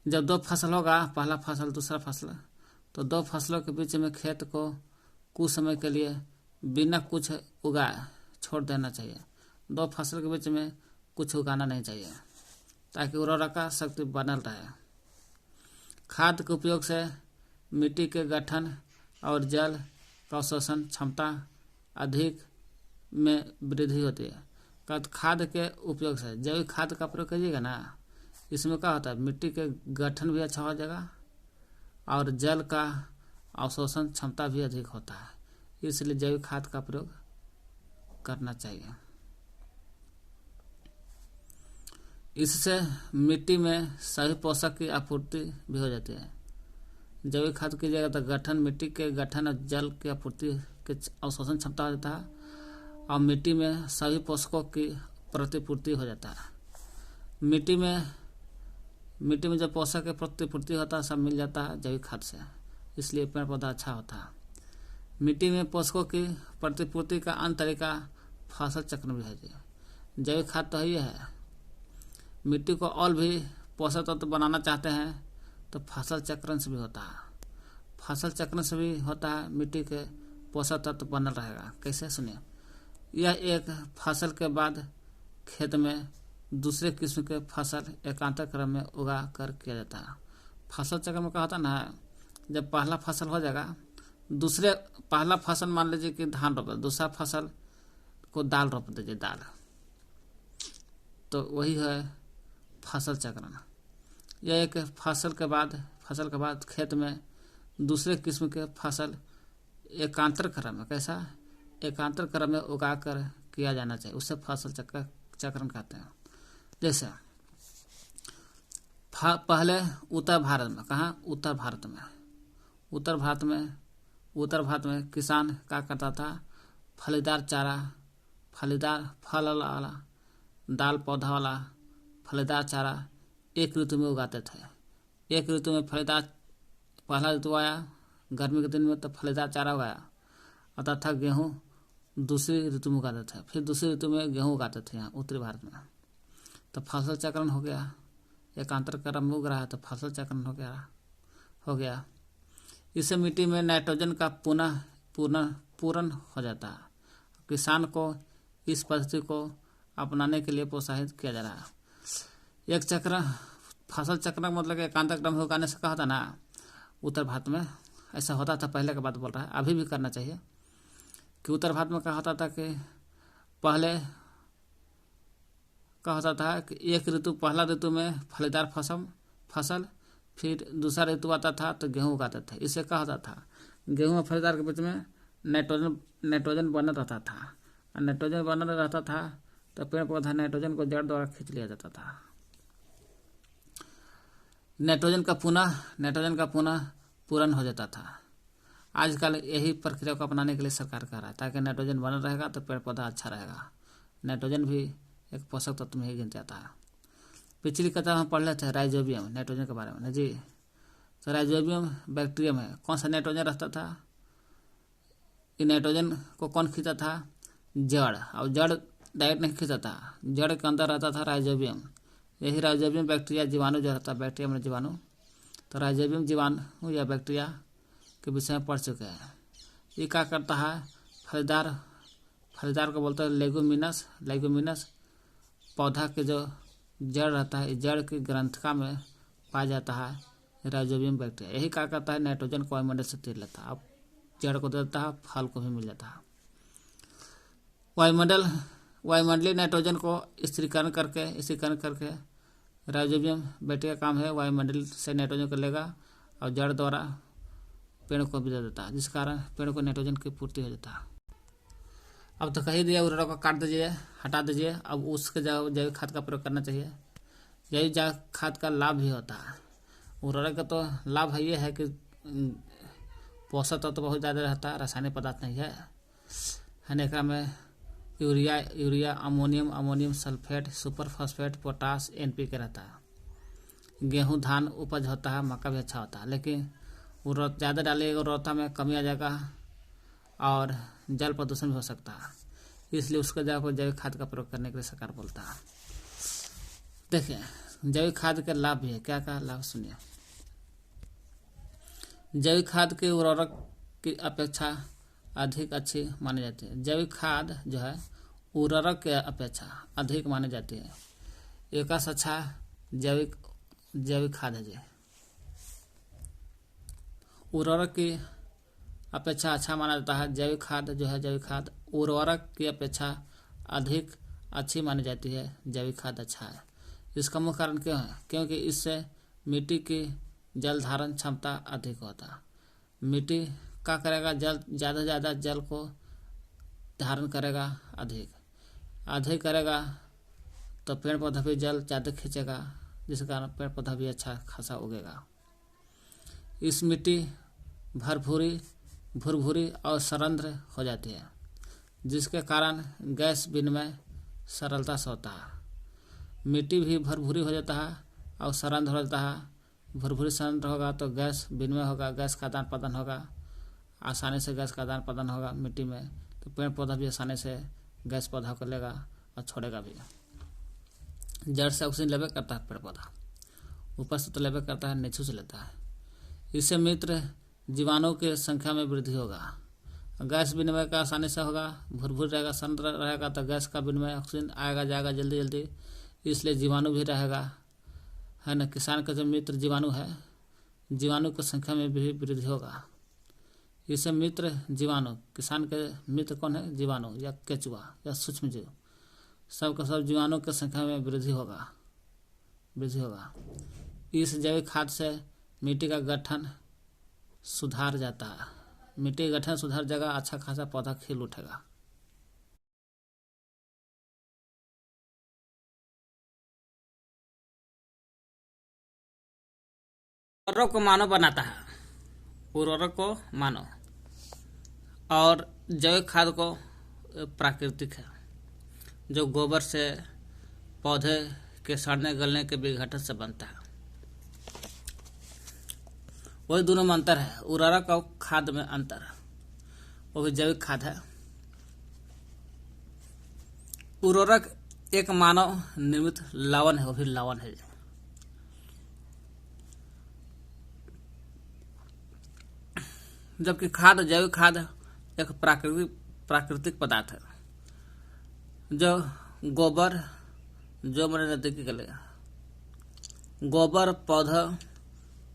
जब 2 फसल होगा, पहला फसल दूसरा फसल, तो 2 फसलों के बीच में खेत को कुछ समय के लिए बिना कुछ उगाए छोड़ देना चाहिए। 2 फसल के बीच में कुछ उगाना नहीं चाहिए ताकि उर्वरक का शक्ति बनल रहे। खाद के उपयोग से मिट्टी के गठन और जल प्रशोषण क्षमता अधिक में वृद्धि होती है। खाद के उपयोग से जैविक खाद का प्रयोग कीजिएगा ना, इसमें क्या होता है? मिट्टी के गठन भी अच्छा हो जाएगा और जल का अवशोषण क्षमता भी अधिक होता है। इसलिए जैविक खाद का प्रयोग करना चाहिए। इससे मिट्टी में सभी पोषक की आपूर्ति भी हो जाती है। जैविक खाद कीजिएगा तो मिट्टी के गठन और जल की आपूर्ति के अवशोषण क्षमता हो जाता है और मिट्टी में सभी पोषकों की प्रतिपूर्ति हो जाता है। मिट्टी में जो पोषक की प्रतिपूर्ति होता है सब मिल जाता है जैविक खाद से, इसलिए पेड़ पौधा अच्छा होता है। मिट्टी में पोषकों की प्रतिपूर्ति का अन्य तरीका फसल चक्र भी है। जैविक खाद तो ही है। मिट्टी को और भी पोषक तत्व बनाना चाहते हैं तो फसल चक्रण से भी होता है। फसल चक्रण से भी होता है, मिट्टी के पोषक तत्व बनल रहेगा। कैसे? सुनिए। यह एक फसल के बाद खेत में दूसरे किस्म के फसल एकांतर क्रम में उगा कर किया जाता है। फसल चक्र में क्या होता है ना, जब पहला फसल हो जाएगा, पहला फसल मान लीजिए कि धान रोप, दूसरा फसल को दाल रोप दीजिए, दाल, तो वही है फसल चक्रण। यह एक फसल के बाद खेत में दूसरे किस्म के फसल एकांतर क्रम में, कैसा? एकांतर क्रम में उगा कर किया जाना चाहिए, उससे फसल चक्रण कहते हैं। जैसे पहले उत्तर भारत में, कहाँ? उत्तर भारत में किसान क्या करता था? फलीदार चारा, फलीदार फल वाला, दाल पौधा वाला फलीदार चारा एक ऋतु में उगाते थे। एक ऋतु में पहला ऋतु आया गर्मी के दिन में तो फलीदार चारा उगाया, अतः गेहूँ दूसरी ऋतु में उगाते थे, फिर दूसरी ऋतु में गेहूँ उगाते थे यहाँ उत्तरी भारत में। तो फसल चक्रण हो गया, एकांतर क्रम में उग रहा है तो फसल चक्रण हो गया। इससे मिट्टी में नाइट्रोजन का पूर्ण हो जाता है। किसान को इस पद्धति को अपनाने के लिए प्रोत्साहित किया जा रहा है। एक चक्र फसल चक्र मतलब एकांतर क्रम में उगाने से कहा था ना, उत्तर भारत में ऐसा होता था, पहले के बात बोल रहा है, अभी भी करना चाहिए। कि उत्तर भारत में क्या होता था कि पहले क्या होता था कि एक ऋतु, पहला ऋतु में फलीदार फसल, फिर दूसरा ऋतु आता था तो गेहूँ उगाते थे। इससे क्या होता था, गेहूँ और फलीदार के बीच में नाइट्रोजन नाइट्रोजन बना रहता था, और नाइट्रोजन बना रहता था तो पेड़ पौधा नाइट्रोजन को जड़ द्वारा खींच लिया जाता था। नाइट्रोजन का पुनः पूरण हो जाता था। आजकल यही प्रक्रिया को अपनाने के लिए सरकार कह रहा है, ताकि नाइट्रोजन बना रहेगा तो पेड़ पौधा अच्छा रहेगा। नाइट्रोजन भी एक पोषक तत्व में ही गिन जाता है। पिछली कक्षा में पढ़ लेते हैं राइजोबियम, नाइट्रोजन के बारे में ना जी। तो राइजोबियम बैक्टीरियम है। कौन सा नाइट्रोजन रहता था? ये नाइट्रोजन को कौन खींचता था? जड़। और जड़ डायरेक्ट नहीं खींचता था, जड़ के अंदर रहता था राइजोबियम। यही राइजोबियम बैक्टीरिया जीवाणु जो रहता है, बैक्टीरिया में जीवाणु, तो राइजोबियम जीवाणु या बैक्टीरिया के विषय में पढ़ चुके हैं। ये क्या करता है? फलीदार को बोलते हैं लेगुमिनस पौधा के जो जड़ रहता है, जड़ की ग्रंथिका में पाया जाता है राइजोबियम बैक्टीरिया। यही क्या करता है? नाइट्रोजन को वायुमंडल से तीर लेता है, अब जड़ को दे देता है, फल को भी मिल जाता है। वायुमंडलीय नाइट्रोजन को स्थिरीकरण करके राइजोबियम बैक्टीरिया का काम है वायुमंडल से नाइट्रोजन को लेगा और जड़ द्वारा पेड़ को भी दे देता है, जिस कारण पेड़ को नाइट्रोजन की पूर्ति हो जाता है। अब तो कही दिया उर्वरक को काट दीजिए, हटा दीजिए, अब उसके जगह जैविक खाद का प्रयोग करना चाहिए। जैविक खाद का लाभ भी होता है। उर्वरक का तो लाभ है ये है कि पोषक तत्व तो बहुत ज़्यादा रहता है, रासायनिक पदार्थ नहीं है। एकरा में urea ammonium sulphate, super phosphate, potash, NPK रहता है। गेहूँ धान उपज होता है, मक्का भी अच्छा होता है। लेकिन उर्वरक ज़्यादा डालिएगा, उर्वरता में कमी आ जाएगा और जल प्रदूषण भी हो सकता है। इसलिए उसके जगह पर जैविक खाद का प्रयोग करने के लिए सरकार बोलता है। देखिए जैविक खाद के लाभ भी है। क्या क्या लाभ सुनिए। जैविक खाद के उर्वरक की अपेक्षा अधिक अच्छी मानी जाती है। जैविक खाद जो है उर्वरक के अपेक्षा अधिक मानी जाती है। एक अच्छा जैविक खाद है जी। उर्वरक की अपेक्षा अच्छा माना जाता है। जैविक खाद उर्वरक की अपेक्षा अधिक अच्छी मानी जाती है। जैविक खाद अच्छा है। इसका मुख्य कारण क्यों है? क्योंकि इससे मिट्टी की जल धारण क्षमता अधिक होता है। मिट्टी क्या करेगा? ज़्यादा से ज़्यादा जल को धारण करेगा, अधिक करेगा तो पेड़ पौधा भी जल ज़्यादा खींचेगा, जिस कारण पेड़ पौधा भी अच्छा खासा उगेगा। इस मिट्टी भुरभुरी और सरंध्र हो जाती है, जिसके कारण गैस विनिमय सरलता से होता है। मिट्टी भी भुरभुरी हो जाता है और सरंध्र हो जाता है। भुरभुरी सरंध्र होगा तो गैस विनिमय होगा, गैस का आदान प्रदान होगा, आसानी से गैस का आदान प्रदान होगा मिट्टी में, तो पेड़ पौधा भी आसानी से गैस पौधा को लेगा और छोड़ेगा भी। जड़ से ऑक्सीजन लेवे करता है पेड़ पौधा, ऊपर से तो लेवे करता है, नीचे से लेता है। इससे मित्र जीवाणु की संख्या में वृद्धि होगा, गैस विनिमय का आसानी से होगा। भुरभुर रहेगा, सरंध्र रहेगा तो गैस का विनिमय, ऑक्सीजन आएगा जाएगा जल्दी, इसलिए जीवाणु भी रहेगा, है ना। किसान का जो मित्र जीवाणु है, जीवाणु की संख्या में भी वृद्धि होगा। इससे मित्र जीवाणु, किसान के मित्र कौन है? जीवाणु या केचुआ या सूक्ष्म जीव, सबका सब जीवाणु की संख्या में वृद्धि होगा। इस जैविक खाद से मिट्टी का गठन सुधार जाता है। मिट्टी का गठन सुधार जाएगा, अच्छा खासा पौधा खिल उठेगा। उर्वरक को मानव बनाता है, उर्वरक को मानव, और जैविक खाद को प्राकृतिक है, जो गोबर से पौधे के सड़ने गलने के विघटन से बनता है। वही दोनों में अंतर है। उर्वरक और खाद में अंतर है, वो भी जैविक खाद है। उर्वरक एक मानव निर्मित लवण है, वो भी लवण है। जबकि जैविक खाद एक प्राकृतिक पदार्थ है, जो गोबर, जो मैंने नजदीकी कर लिया, गोबर पौधा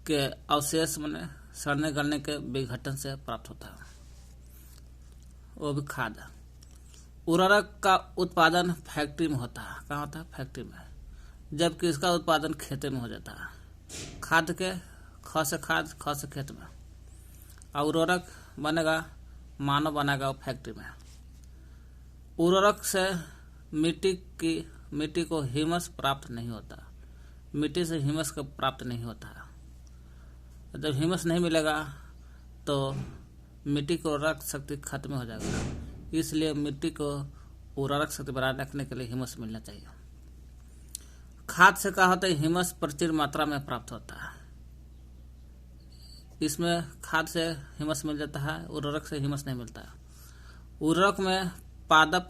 के अवशेष मैंने सड़ने गलने के विघटन से प्राप्त होता है, वो भी खाद है। उर्वरक का उत्पादन फैक्ट्री में होता है। कहाँ होता है? फैक्ट्री में, जबकि इसका उत्पादन खेत में हो जाता है। खाद के ख से खेत में, और उर्वरक बनेगा मानव बनाएगा वो फैक्ट्री में। उर्वरक से मिट्टी को ह्यूमस प्राप्त नहीं होता, मिट्टी से ह्यूमस को प्राप्त नहीं होता। जब ह्यूमस नहीं मिलेगा तो मिट्टी को उर्वरक शक्ति खत्म हो जाएगा। इसलिए मिट्टी को उर्वरक शक्ति बनाए रखने के लिए ह्यूमस मिलना चाहिए। खाद से क्या होता है, ह्यूमस प्रचुर मात्रा में प्राप्त होता है। इसमें खाद से ह्यूमस मिल जाता है, उर्वरक से ह्यूमस नहीं मिलता है। उर्वरक में पादप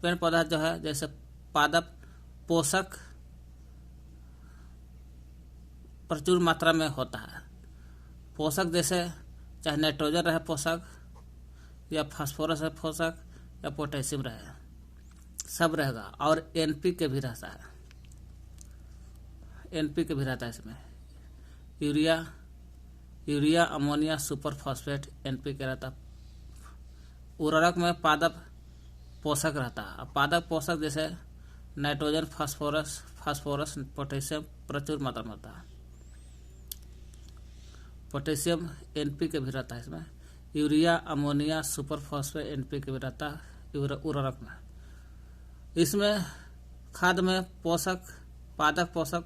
पेड़ पौधा जो है, जैसे पादप पोषक प्रचुर मात्रा में होता है। पोषक जैसे चाहे नाइट्रोजन रहे पोषक, या फास्फोरस रहे पोषक, या पोटेशियम रहे, सब रहेगा। और एनपीके भी रहता है, एनपीके भी रहता है इसमें। Urea ammonia super phosphate NPK रहता है। उर्वरक में पादप पोषक रहता है। पादप पोषक जैसे नाइट्रोजन फास्फोरस पोटेशियम प्रचुर मात्रा में होता है। पोटेशियम एनपीके भी रहता है इसमें। Urea ammonia super phosphate NPK भी रहता है उर्वरक में। इसमें खाद में पादप पोषक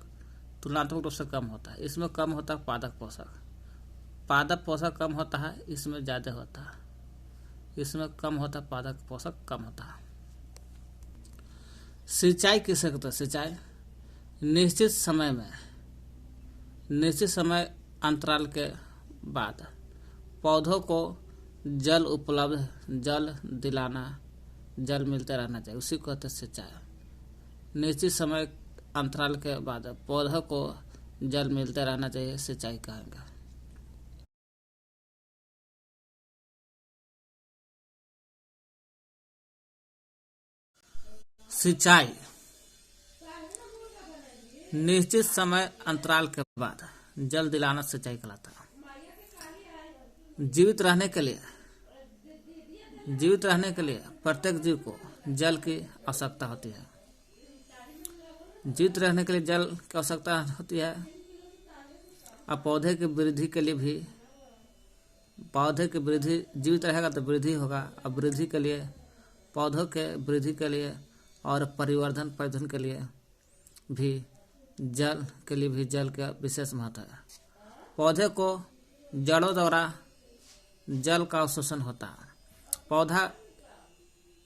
तुलनात्मक रूप से कम होता है। इसमें कम होता है पादप पोषक कम होता है, इसमें ज़्यादा होता है। इसमें कम होता है, पादप पोषक कम होता है। सिंचाई किसे कहते हैं? सिंचाई निश्चित समय अंतराल के बाद पौधों को जल दिलाना, जल मिलते रहना चाहिए, उसी को कहते हैं सिंचाई। निश्चित समय अंतराल के बाद पौधों को जल मिलते रहना चाहिए, सिंचाई कहेंगे। सिंचाई निश्चित समय अंतराल के बाद जल दिलाना सिंचाई कहलाता है। जीवित रहने के लिए प्रत्येक जीव को जल की आवश्यकता होती है। जीवित रहने के लिए जल की आवश्यकता होती है। और पौधे की वृद्धि के लिए भी, जीवित रहेगा तो वृद्धि होगा। और वृद्धि के लिए, पौधों के वृद्धि के लिए और परिवर्धन के लिए भी जल का विशेष महत्व है। पौधे को जड़ों द्वारा जल का अवशोषण होता है। पौधा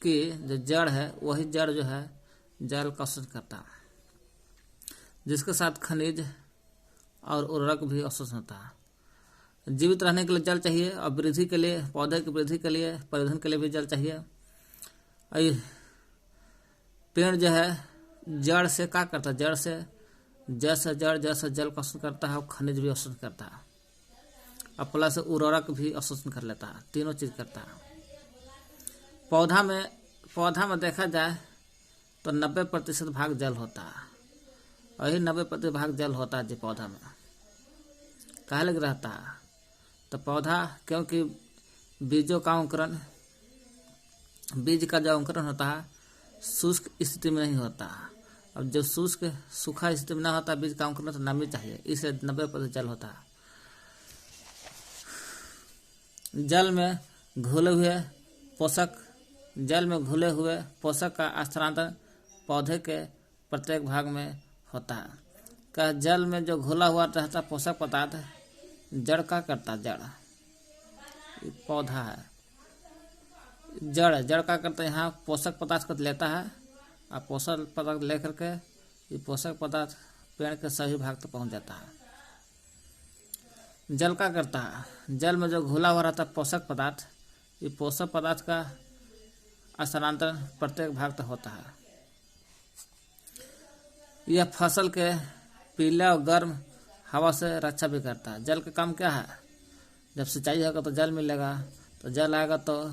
की जो जड़ है, वही जड़ जो है जल का अवशोषण करता है, जिसके साथ खनिज और उर्वरक भी अवशोषण होता है। जीवित रहने के लिए जल चाहिए, और वृद्धि के लिए, पौधे की वृद्धि के लिए, परिवर्धन के लिए भी जल चाहिए। और पेड़ जो है जड़ से क्या करता है, जड़ से जल का अवशोषण करता है, और खनिज भी अवशोषण करता है, और प्लस उर्वरक भी अवशोषण कर लेता है। तीनों चीज करता है। पौधा में देखा जाए तो 90% भाग जल होता है। और यही 90% भाग जल होता है जो पौधा में काहे लग रहता है। तो पौधा, क्योंकि बीज का जो अंकुरण होता है शुष्क स्थिति में नहीं होता। अब जब सूखा स्थिति में ना होता बीज का अंकुरण, तो नमी चाहिए, इसलिए 90% जल होता है। जल में घुले हुए पोषक का स्थानांतरण पौधे के प्रत्येक भाग में होता है। का जल में जो घुला हुआ रहता पोषक पदार्थ जड़ का करता, जड़ पौधा है, जड़ का करता है, यहाँ पोषक पदार्थ को लेता है, और पोषक पदार्थ लेकर के ये पोषक पदार्थ पेड़ के सभी भाग तक पहुँच जाता है। जल का करता है, जल में जो घुला हुआ रहता है पोषक पदार्थ, ये पोषक पदार्थ का स्थानांतरण प्रत्येक भाग तक होता है। यह फसल के पीले और गर्म हवा से रक्षा भी करता है। जल का काम क्या है, जब सिंचाई होगा तो जल मिलेगा, तो जल आएगा तो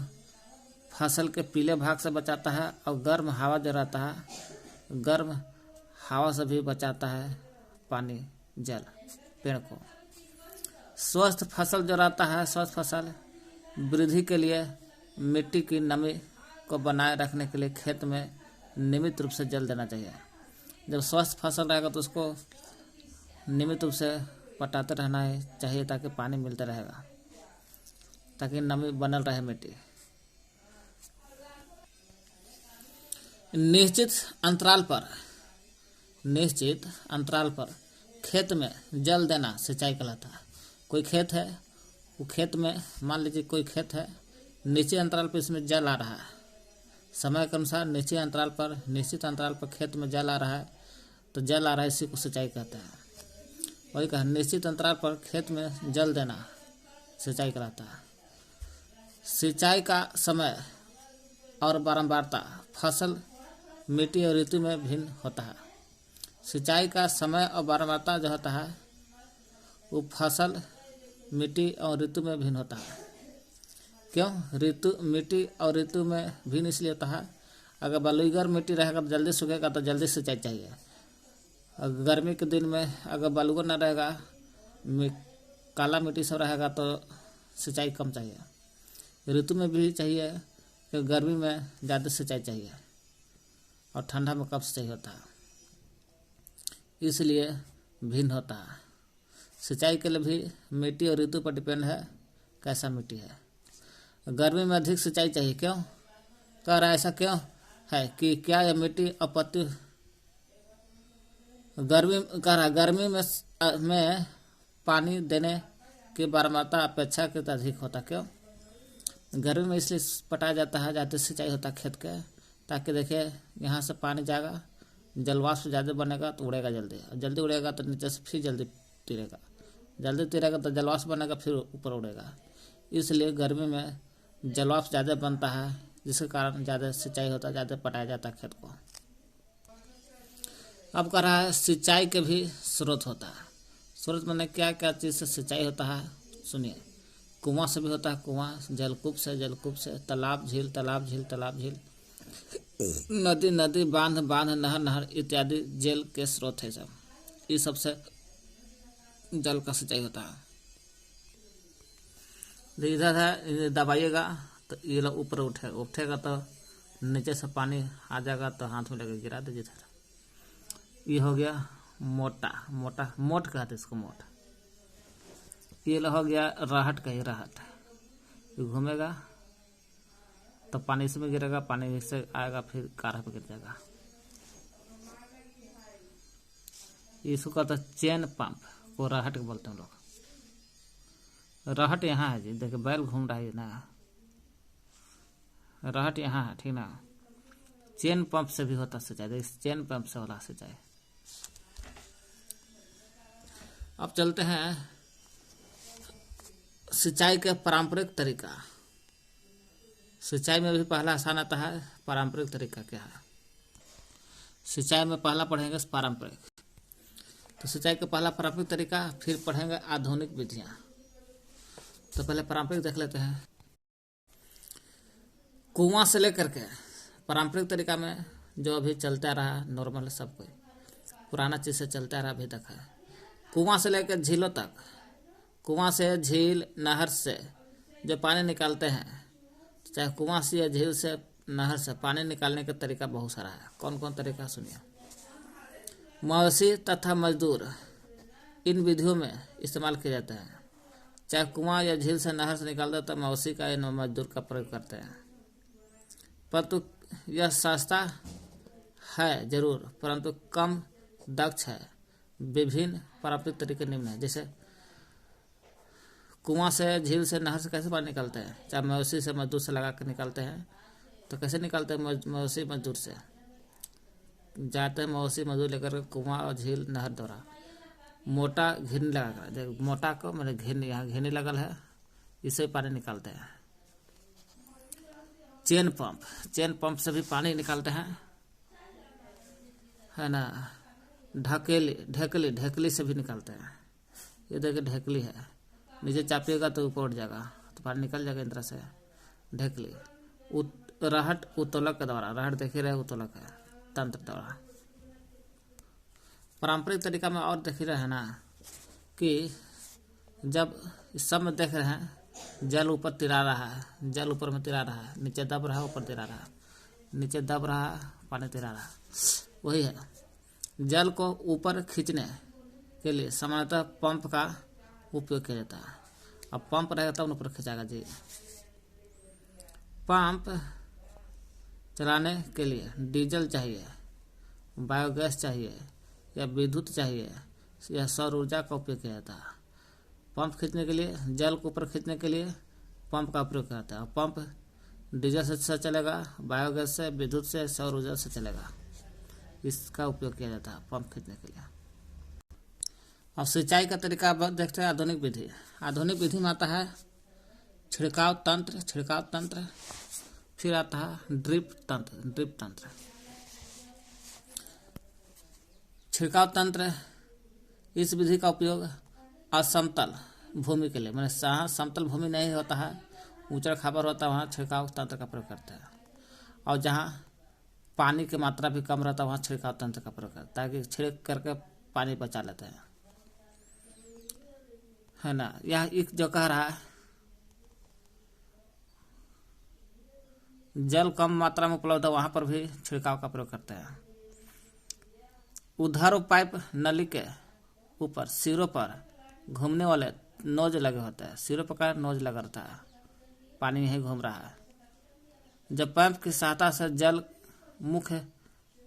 फसल के पीले भाग से बचाता है, और गर्म हवा जो रहता है, गर्म हवा से भी बचाता है पानी, जल पेड़ को। स्वस्थ फसल जो रहता है, स्वस्थ फसल वृद्धि के लिए मिट्टी की नमी को बनाए रखने के लिए खेत में नियमित रूप से जल देना चाहिए। जब स्वस्थ फसल रहेगा तो उसको नियमित रूप से पटाते रहना चाहिए, ताकि पानी मिलता रहेगा, ताकि नमी बनल रहे मिट्टी। निश्चित अंतराल पर खेत में जल देना सिंचाई कहलाता है। कोई खेत है, वो खेत में, मान लीजिए कोई खेत है, निश्चित अंतराल पर इसमें जल आ रहा है, समय के अनुसार निश्चित अंतराल पर खेत में जल आ रहा है, तो जल आ रहा है, इसी को सिंचाई कहते हैं। वही कहा, निश्चित अंतराल पर खेत में जल देना सिंचाई कहलाता है। सिंचाई का समय और बारंबारता फसल, मिट्टी और ऋतु में भिन्न होता है। सिंचाई का समय और बारंबारता जो होता है वो फसल, मिट्टी और ऋतु में भिन्न होता है। क्यों? मिट्टी और ऋतु में भिन्न इसलिए होता है, अगर बलुईगर मिट्टी रहेगा तो जल्दी सूखेगा, तो जल्दी सिंचाई चाहिए। अगर गर्मी के दिन में अगर बलुआ न रहेगा, काला मिट्टी सब रहेगा, तो सिंचाई कम चाहिए। ऋतु में भी चाहिए कि गर्मी में ज़्यादा सिंचाई चाहिए और ठंडा में कम सिंचाई होता है, इसलिए भिन्न होता है। सिंचाई के लिए भी मिट्टी और ऋतु पर डिपेंड है, कैसा मिट्टी है। गर्मी में अधिक सिंचाई चाहिए, क्यों कह रहा है? ऐसा क्यों है कि क्या यह मिट्टी अपत्ति गर्मी में पानी देने की बारंबारता अपेक्षाकृत अधिक होता। क्यों? गर्मी में इसलिए पटाया जाता है, ज़्यादा सिंचाई होता है खेत के, ताकि देखिए यहाँ से पानी जाएगा, जलवाष्प ज़्यादा बनेगा तो उड़ेगा जल्दी, और जल्दी उड़ेगा तो नीचे से फिर जल्दी तिरेगा तो जलवाष्प बनेगा, फिर ऊपर उड़ेगा। इसलिए गर्मी में जलवाष्प ज़्यादा बनता है, जिसके कारण ज़्यादा सिंचाई होता है, ज़्यादा पटाया जाता है खेत को। अब कह रहा है सिंचाई के भी स्रोत होता है। स्रोत माने क्या क्या चीज़ से सिंचाई होता है, सुनिए। कुआं से भी होता है, कुआं, जलकूप से, तालाब झील, नदी, बांध, नहर इत्यादि जल के स्रोत है सब। इस सबसे जल का सिंचाई होता है। इधर है, दबाइएगा तो ये लोग ऊपर उठेगा तो नीचे से पानी आ जाएगा, तो हाथ में लेकर गिरा दीजिए। ये हो गया मोट कहते इसको, मोट। ये हो गया राहट का, राहट ये घूमेगा तो पानी इसमें गिरेगा, पानी इससे आएगा, फिर कारा पे गिर जाएगा। इसको कहते हैं चेन पंप, को राहट के बोलते हैं लोग। राहट यहाँ है जी, देखिए बैल घूम रहा है ना, राहट यहाँ है, ठीक ना। चेन पंप से भी होता सिंचाई, चेन पंप से होला सिंचाई। अब चलते हैं सिंचाई के पारंपरिक तरीका। सिंचाई में भी पहला आसान आता है, पारंपरिक तरीका क्या है। सिंचाई में पहला पढ़ेंगे पारंपरिक, तो सिंचाई का पहला पारंपरिक तरीका, फिर पढ़ेंगे आधुनिक विधियां। तो पहले पारंपरिक देख लेते हैं। कुआं से लेकर के पारंपरिक तरीका में जो अभी चलता रहा, नॉर्मल सब कोई पुराना चीज़ से चलता रहा, अभी तक है। कुआं से लेकर झीलों तक, कुआं से, झील, नहर से जो पानी निकालते हैं, चाहे कुआं से या झील से, नहर से पानी निकालने का तरीका बहुत सारा है। कौन कौन तरीका सुनिए। मवेशी तथा मजदूर इन विधियों में इस्तेमाल किए जाते हैं। चाहे कुआं या झील से, नहर से निकालते हैं तो मवेशी का या मजदूर का प्रयोग करते हैं। परंतु यह सस्ता है जरूर, परंतु कम दक्ष है। विभिन्न पारंपरिक तरीके निम्न है। जैसे कुआं से, झील से, नहर से कैसे पानी निकालते हैं, चाहे मवेशी से, मजदूर से लगा कर निकालते हैं। तो कैसे निकालते हैं? मवेशी मजदूर से जाते हैं, मवेशी मजदूर लेकर कुआं और झील, नहर द्वारा मोटा घिरनी लगा कर, देखो मोटा को मैंने घिरनी, यहाँ घिरनी लगल है, इससे पानी निकालते हैं। चेन पंप से भी पानी निकालते हैं, है ना। ढकेली से भी निकालते हैं। ये देखिए ढकेली है, नीचे चापिएगा तो ऊपर उठ जाएगा, तो पानी निकल जाएगा इस तरह से। ढकेली। राहट उत्तोलक के द्वारा, राहट देखे रहे उत्तोलक है, तंत्र द्वारा। पारंपरिक तरीका में और देख रहे हैं ना कि जब इस सब में देख रहे हैं, जल ऊपर तिरा रहा है, जल ऊपर में तिरा रहा है, नीचे दब रहा है, ऊपर तिरा रहा है, नीचे दब रहा है, पानी तिरा रहा है। वही है, जल को ऊपर खींचने के लिए सामान्यतः पंप का उपयोग किया जाता है। अब पंप रहेगा तब ऊपर खिंचाएगा जी। पंप चलाने के लिए डीजल चाहिए, बायोगैस चाहिए या विद्युत चाहिए या सौर ऊर्जा का उपयोग किया जाता है। पंप खींचने के लिए, जल को ऊपर खींचने के लिए पंप का प्रयोग किया जाता है। पंप डीजल से चलेगा, बायोगैस से, विद्युत से, सौर ऊर्जा से चलेगा। इसका उपयोग किया जाता है पंप खींचने के लिए। अब सिंचाई का तरीका देखते हैं। आधुनिक विधि। आधुनिक विधि में आता है छिड़काव तंत्र, फिर आता है ड्रिप तंत्र। छिड़काव तंत्र, इस विधि का उपयोग असमतल भूमि के लिए, मैंने जहाँ समतल भूमि नहीं होता है, ऊंचा खाबर होता है, वहाँ छिड़काव तंत्र का प्रयोग करते हैं। और जहाँ पानी की मात्रा भी कम रहता है, वहाँ छिड़काव तंत्र का प्रयोग करते हैं, ताकि छिड़क करके पानी बचा लेते हैं, है ना। यह एक जो कह रहा है जल कम मात्रा में उपलब्ध है, वहाँ पर भी छिड़काव का प्रयोग करते हैं। उधर पाइप नली के ऊपर सिरों पर घूमने वाले नोज लगे होते हैं, सिरों पर का नोज लगा रहता है, पानी यहीं घूम रहा है। जब पंप की सहायता से जल मुख्य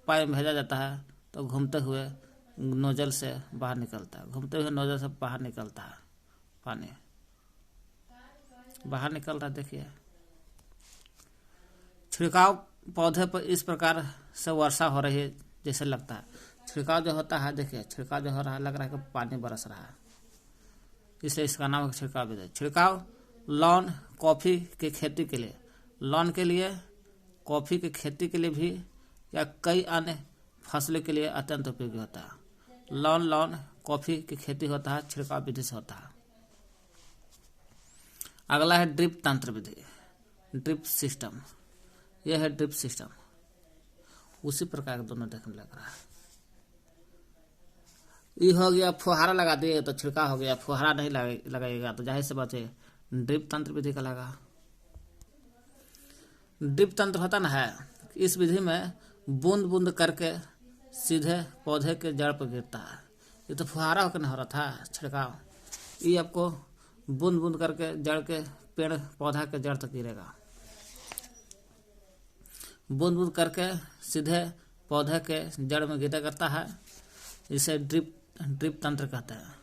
पाइप में भेजा जाता है तो घूमते हुए नोजल से बाहर निकलता है, पानी बाहर निकल रहा है। देखिए, छिड़काव पौधे पर इस प्रकार से वर्षा हो रही है जैसे लगता है। छिड़काव जो होता है, देखिए छिड़काव जो हो रहा है, लग रहा है कि पानी बरस रहा है, इसलिए इसका नाम है छिड़काव विधि। छिड़काव लॉन कॉफ़ी की खेती के लिए, कॉफ़ी की खेती के लिए भी या कई अन्य फसलों के लिए अत्यंत उपयोगी होता है। लॉन कॉफ़ी की खेती होता है, छिड़काव विधि से होता है। अगला है ड्रिप तंत्र विधि, ड्रिप सिस्टम। यह है ड्रिप सिस्टम, उसी प्रकार के दोनों देखने लग रहा है। ये हो गया फुहारा लगा दिए तो छिड़काव हो गया, फुहारा नहीं लगाएगा तो जाहिर सी बात है ड्रिप तंत्र विधि का लगा। ड्रिप तंत्र होता ना है, इस विधि में बूंद बूंद करके सीधे पौधे के जड़ पर गिरता है। ये तो फुहारा होकर नहीं हो रहा था छिड़काव, ये आपको बूंद बूंद करके जड़ के पेड़ पौधा के जड़ तक गिरेगा। बूंद बूंद करके सीधे पौधे के जड़ में गिरा करता है, इसे ड्रिप तंत्र कहते हैं।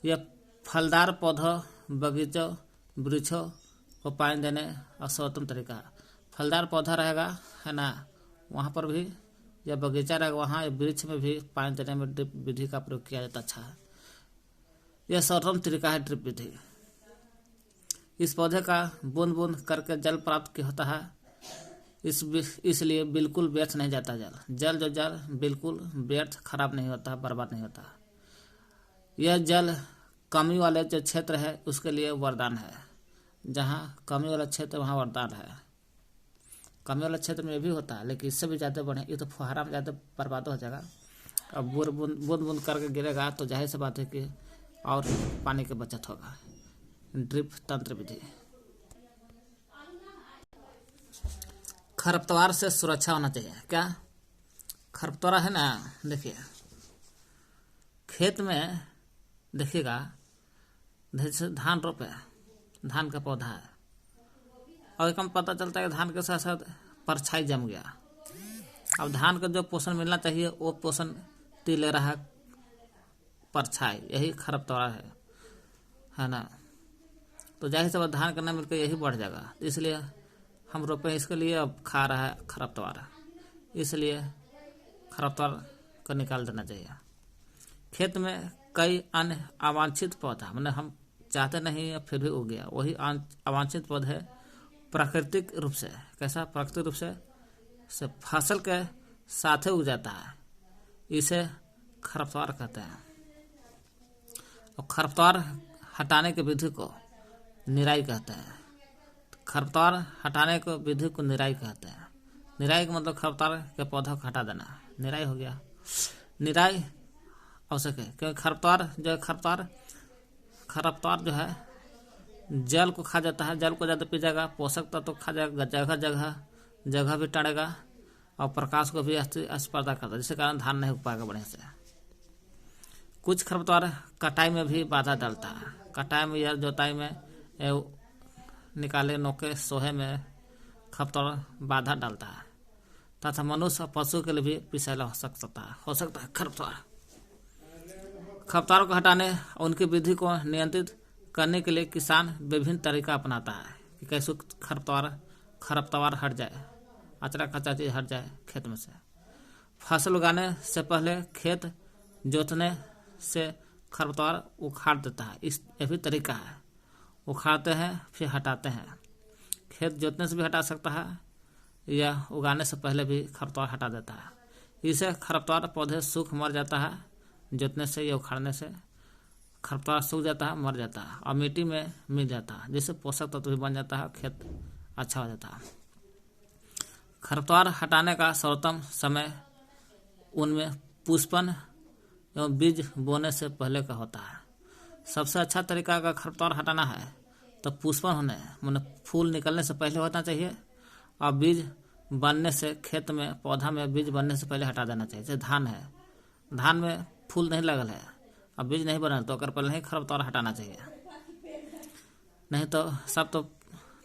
यह फलदार पौधों, बगीचों, वृक्षों को पानी देने और सर्वोत्तम तरीका है। फलदार पौधा रहेगा, है ना, वहाँ पर भी, या बगीचा रहेगा वहाँ, वृक्ष में भी पानी देने में ड्रिप विधि का प्रयोग किया जाता अच्छा है। यह सर्वोत्तम तरीका है ड्रिप विधि। इस पौधे का बूंद बूंद करके जल प्राप्त होता है, इसलिए बिल्कुल व्यर्थ नहीं जाता जल बिल्कुल व्यर्थ, खराब नहीं होता, बर्बाद नहीं होता। यह जल कमी वाले जो क्षेत्र है उसके लिए वरदान है। जहाँ कमी वाला क्षेत्र वहाँ वरदान है। कमी वाला क्षेत्र में भी होता है, लेकिन इससे भी ज़्यादा बढ़े, ये तो फुहारा में ज़्यादा बर्बाद हो जाएगा। अब बूंद बूंद करके गिरेगा तो जाहिर सी बात है कि और पानी की बचत होगा। ड्रिप तंत्र विधि। खरपतवार से सुरक्षा होना चाहिए। क्या खरपतवार है ना, देखिए खेत में देखिएगा, जैसे धान रोपे, धान का पौधा है और एकदम पता चलता है कि धान के साथ साथ परछाई जम गया। अब धान को जो पोषण मिलना चाहिए वो पोषण ती ले रहा है परछाई, यही खरपतवार है ना। तो जाहिर सी बात धान का न मिलकर यही बढ़ जाएगा, इसलिए हम रोपे इसके लिए, अब खा रहा है खरपतवार, इसलिए खरपतवार को निकाल देना चाहिए। खेत में कई अन्य अवांछित पौधा, मतलब हम चाहते नहीं है फिर भी उग गया, वही अवांछित पौधे प्राकृतिक रूप से, कैसा प्राकृतिक रूप से फसल के साथ उग जाता है, इसे खरपतवार कहते हैं। और खरपतवार हटाने की विधि को निराई कहते हैं। खरपतवार हटाने को विधि को निराई कहते हैं। निराई का मतलब खरपतवार के पौधा को हटा देना, निराई हो गया। निराई आवश्यक है क्योंकि खरपतवार जो है जल को खा जाता है, जल को ज़्यादा पी जाएगा, पोषक तत्व तो खा जाएगा, जगह भी टाड़ेगा और प्रकाश को भी अस्पर्धा करता है, जिसके कारण धान नहीं उग पाएगा बढ़िया से। कुछ खरपतवार कटाई में भी बाधा डालता है, कटाई में या जोताई में निकाले नोके सोहे में खरपतवार बाधा डालता है तथा मनुष्य और पशु के लिए भी विषैला हो सकता है खरपतवार। खरपतवार को हटाने और उनकी वृद्धि को नियंत्रित करने के लिए किसान विभिन्न तरीका अपनाता है कि कैसे खरपतवार हट जाए, अचरा कच्चा चीज हट जाए खेत में से। फसल उगाने से पहले खेत जोतने से खरपतवार उखाड़ देता है, यह भी तरीका है। उखाड़ते हैं फिर हटाते हैं। खेत जोतने से भी हटा सकता है या उगाने से पहले भी खरपतवार हटा देता है। इससे खरपतवार पौधे सूख मर जाता है, जोतने से या उखाड़ने से खरपतवार सूख जाता है, मर जाता है और मिट्टी में मिल जाता है, जिससे पोषक तत्व भी बन जाता है, खेत अच्छा हो जाता है। खरपतवार हटाने का सर्वोत्तम समय उनमें पुष्पन एवं बीज बोने से पहले का होता है। सबसे अच्छा तरीका अगर खरपतवार हटाना है तो पुष्पन होने माने फूल निकलने से पहले होना चाहिए और बीज बनने से खेत में पौधा में बीज बनने से पहले हटा देना चाहिए। जैसे धान है, धान में फूल नहीं लगल है और बीज नहीं बनल तो अगर पहले ही खरपतवार हटाना चाहिए, नहीं तो सब तो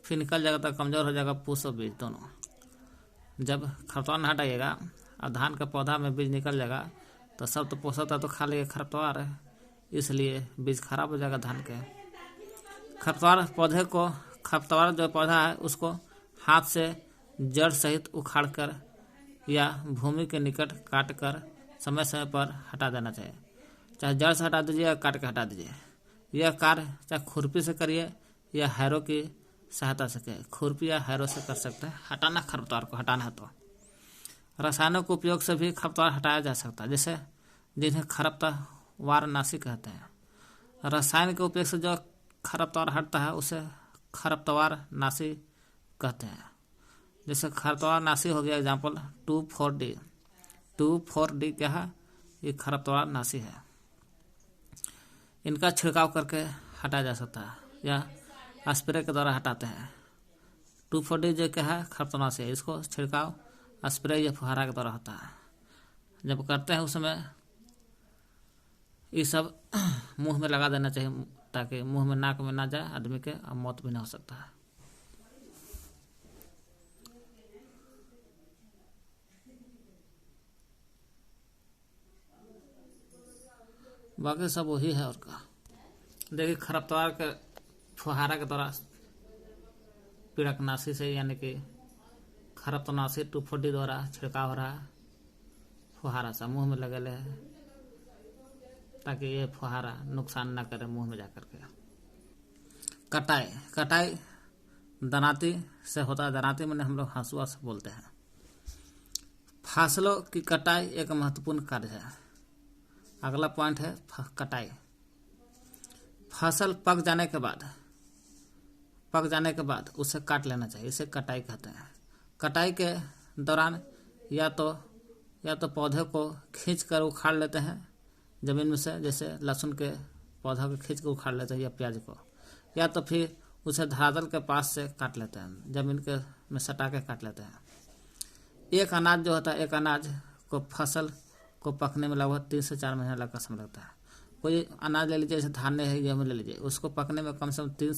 फिर निकल जाएगा तो कमज़ोर हो जाएगा पुष्प और बीज दोनों। जब खरपतवार नहीं हटाइएगा और धान का पौधा में बीज निकल जाएगा तो सब तो पोषक तत्व तो खा लेगा खरपतवार है, इसलिए बीज खराब हो जाएगा धान के। खरपतवार जो पौधा है उसको हाथ से जड़ सहित उखाड़ कर या भूमि के निकट काट कर समय समय पर हटा देना चाहिए। चाहे जड़ से हटा दीजिए या काट के हटा दीजिए। यह कार्य चाहे खुरपी से करिए या हैरो की सहायता से करिए। खुरपी या हैरो से कर सकते हैं हटाना, खरपतवार को हटाना है तो। रसायनों के उपयोग से भी खरपतवार हटाया जा सकता है, जैसे जिन्हें खरपतवारनाशी कहते हैं। रसायन के उपयोग से जो खरपतवार हटता है उसे खरपतवारनाशी कहते हैं। जैसे खरपतवारनाशी हो गया एग्जाम्पल 2,4-D। 2,4-D क्या है? ये खरपतवारनाशी है। इनका छिड़काव करके हटाया जा सकता है या स्प्रे के द्वारा हटाते हैं। 2,4-D जो क्या है? खरपतवारनाशी है। इसको छिड़काव स्प्रे या फुहारा के द्वारा होता है। जब करते हैं उसमें ये सब मुंह में लगा देना चाहिए ताकि मुंह में नाक में ना जाए आदमी के और मौत भी ना हो सकता है। बाकी सब वही है और का। देखिए खरपतवार के फुहारा के द्वारा पीड़कनाशी से यानी कि खरपतवारनाशी 2,4-D द्वारा छिड़काव हो रहा है फुहारा सा मुंह में लगल है ताकि ये फुहारा नुकसान ना करे मुंह में जाकर के। कटाई दरांती से होता है। दरांती मैंने हम लोग हंसुआ से बोलते हैं। फसलों की कटाई एक महत्वपूर्ण कार्य है। अगला पॉइंट है कटाई। फसल पक जाने के बाद उसे काट लेना चाहिए, इसे कटाई कहते हैं। कटाई के दौरान या तो पौधे को खींच कर उखाड़ लेते हैं जमीन में से, जैसे लहसुन के पौधा को खींच कर उखाड़ लेते हैं या प्याज को, या तो फिर उसे धरातल के पास से काट लेते हैं, जमीन के में सटा के काट लेते हैं। एक अनाज जो होता है, एक अनाज को फसल को पकने में लगभग 3 से 4 महीना लगता समय लगता है। कोई अनाज ले लीजिए, जैसे धान है गेहूँ ले लीजिए, उसको पकने में कम से कम 3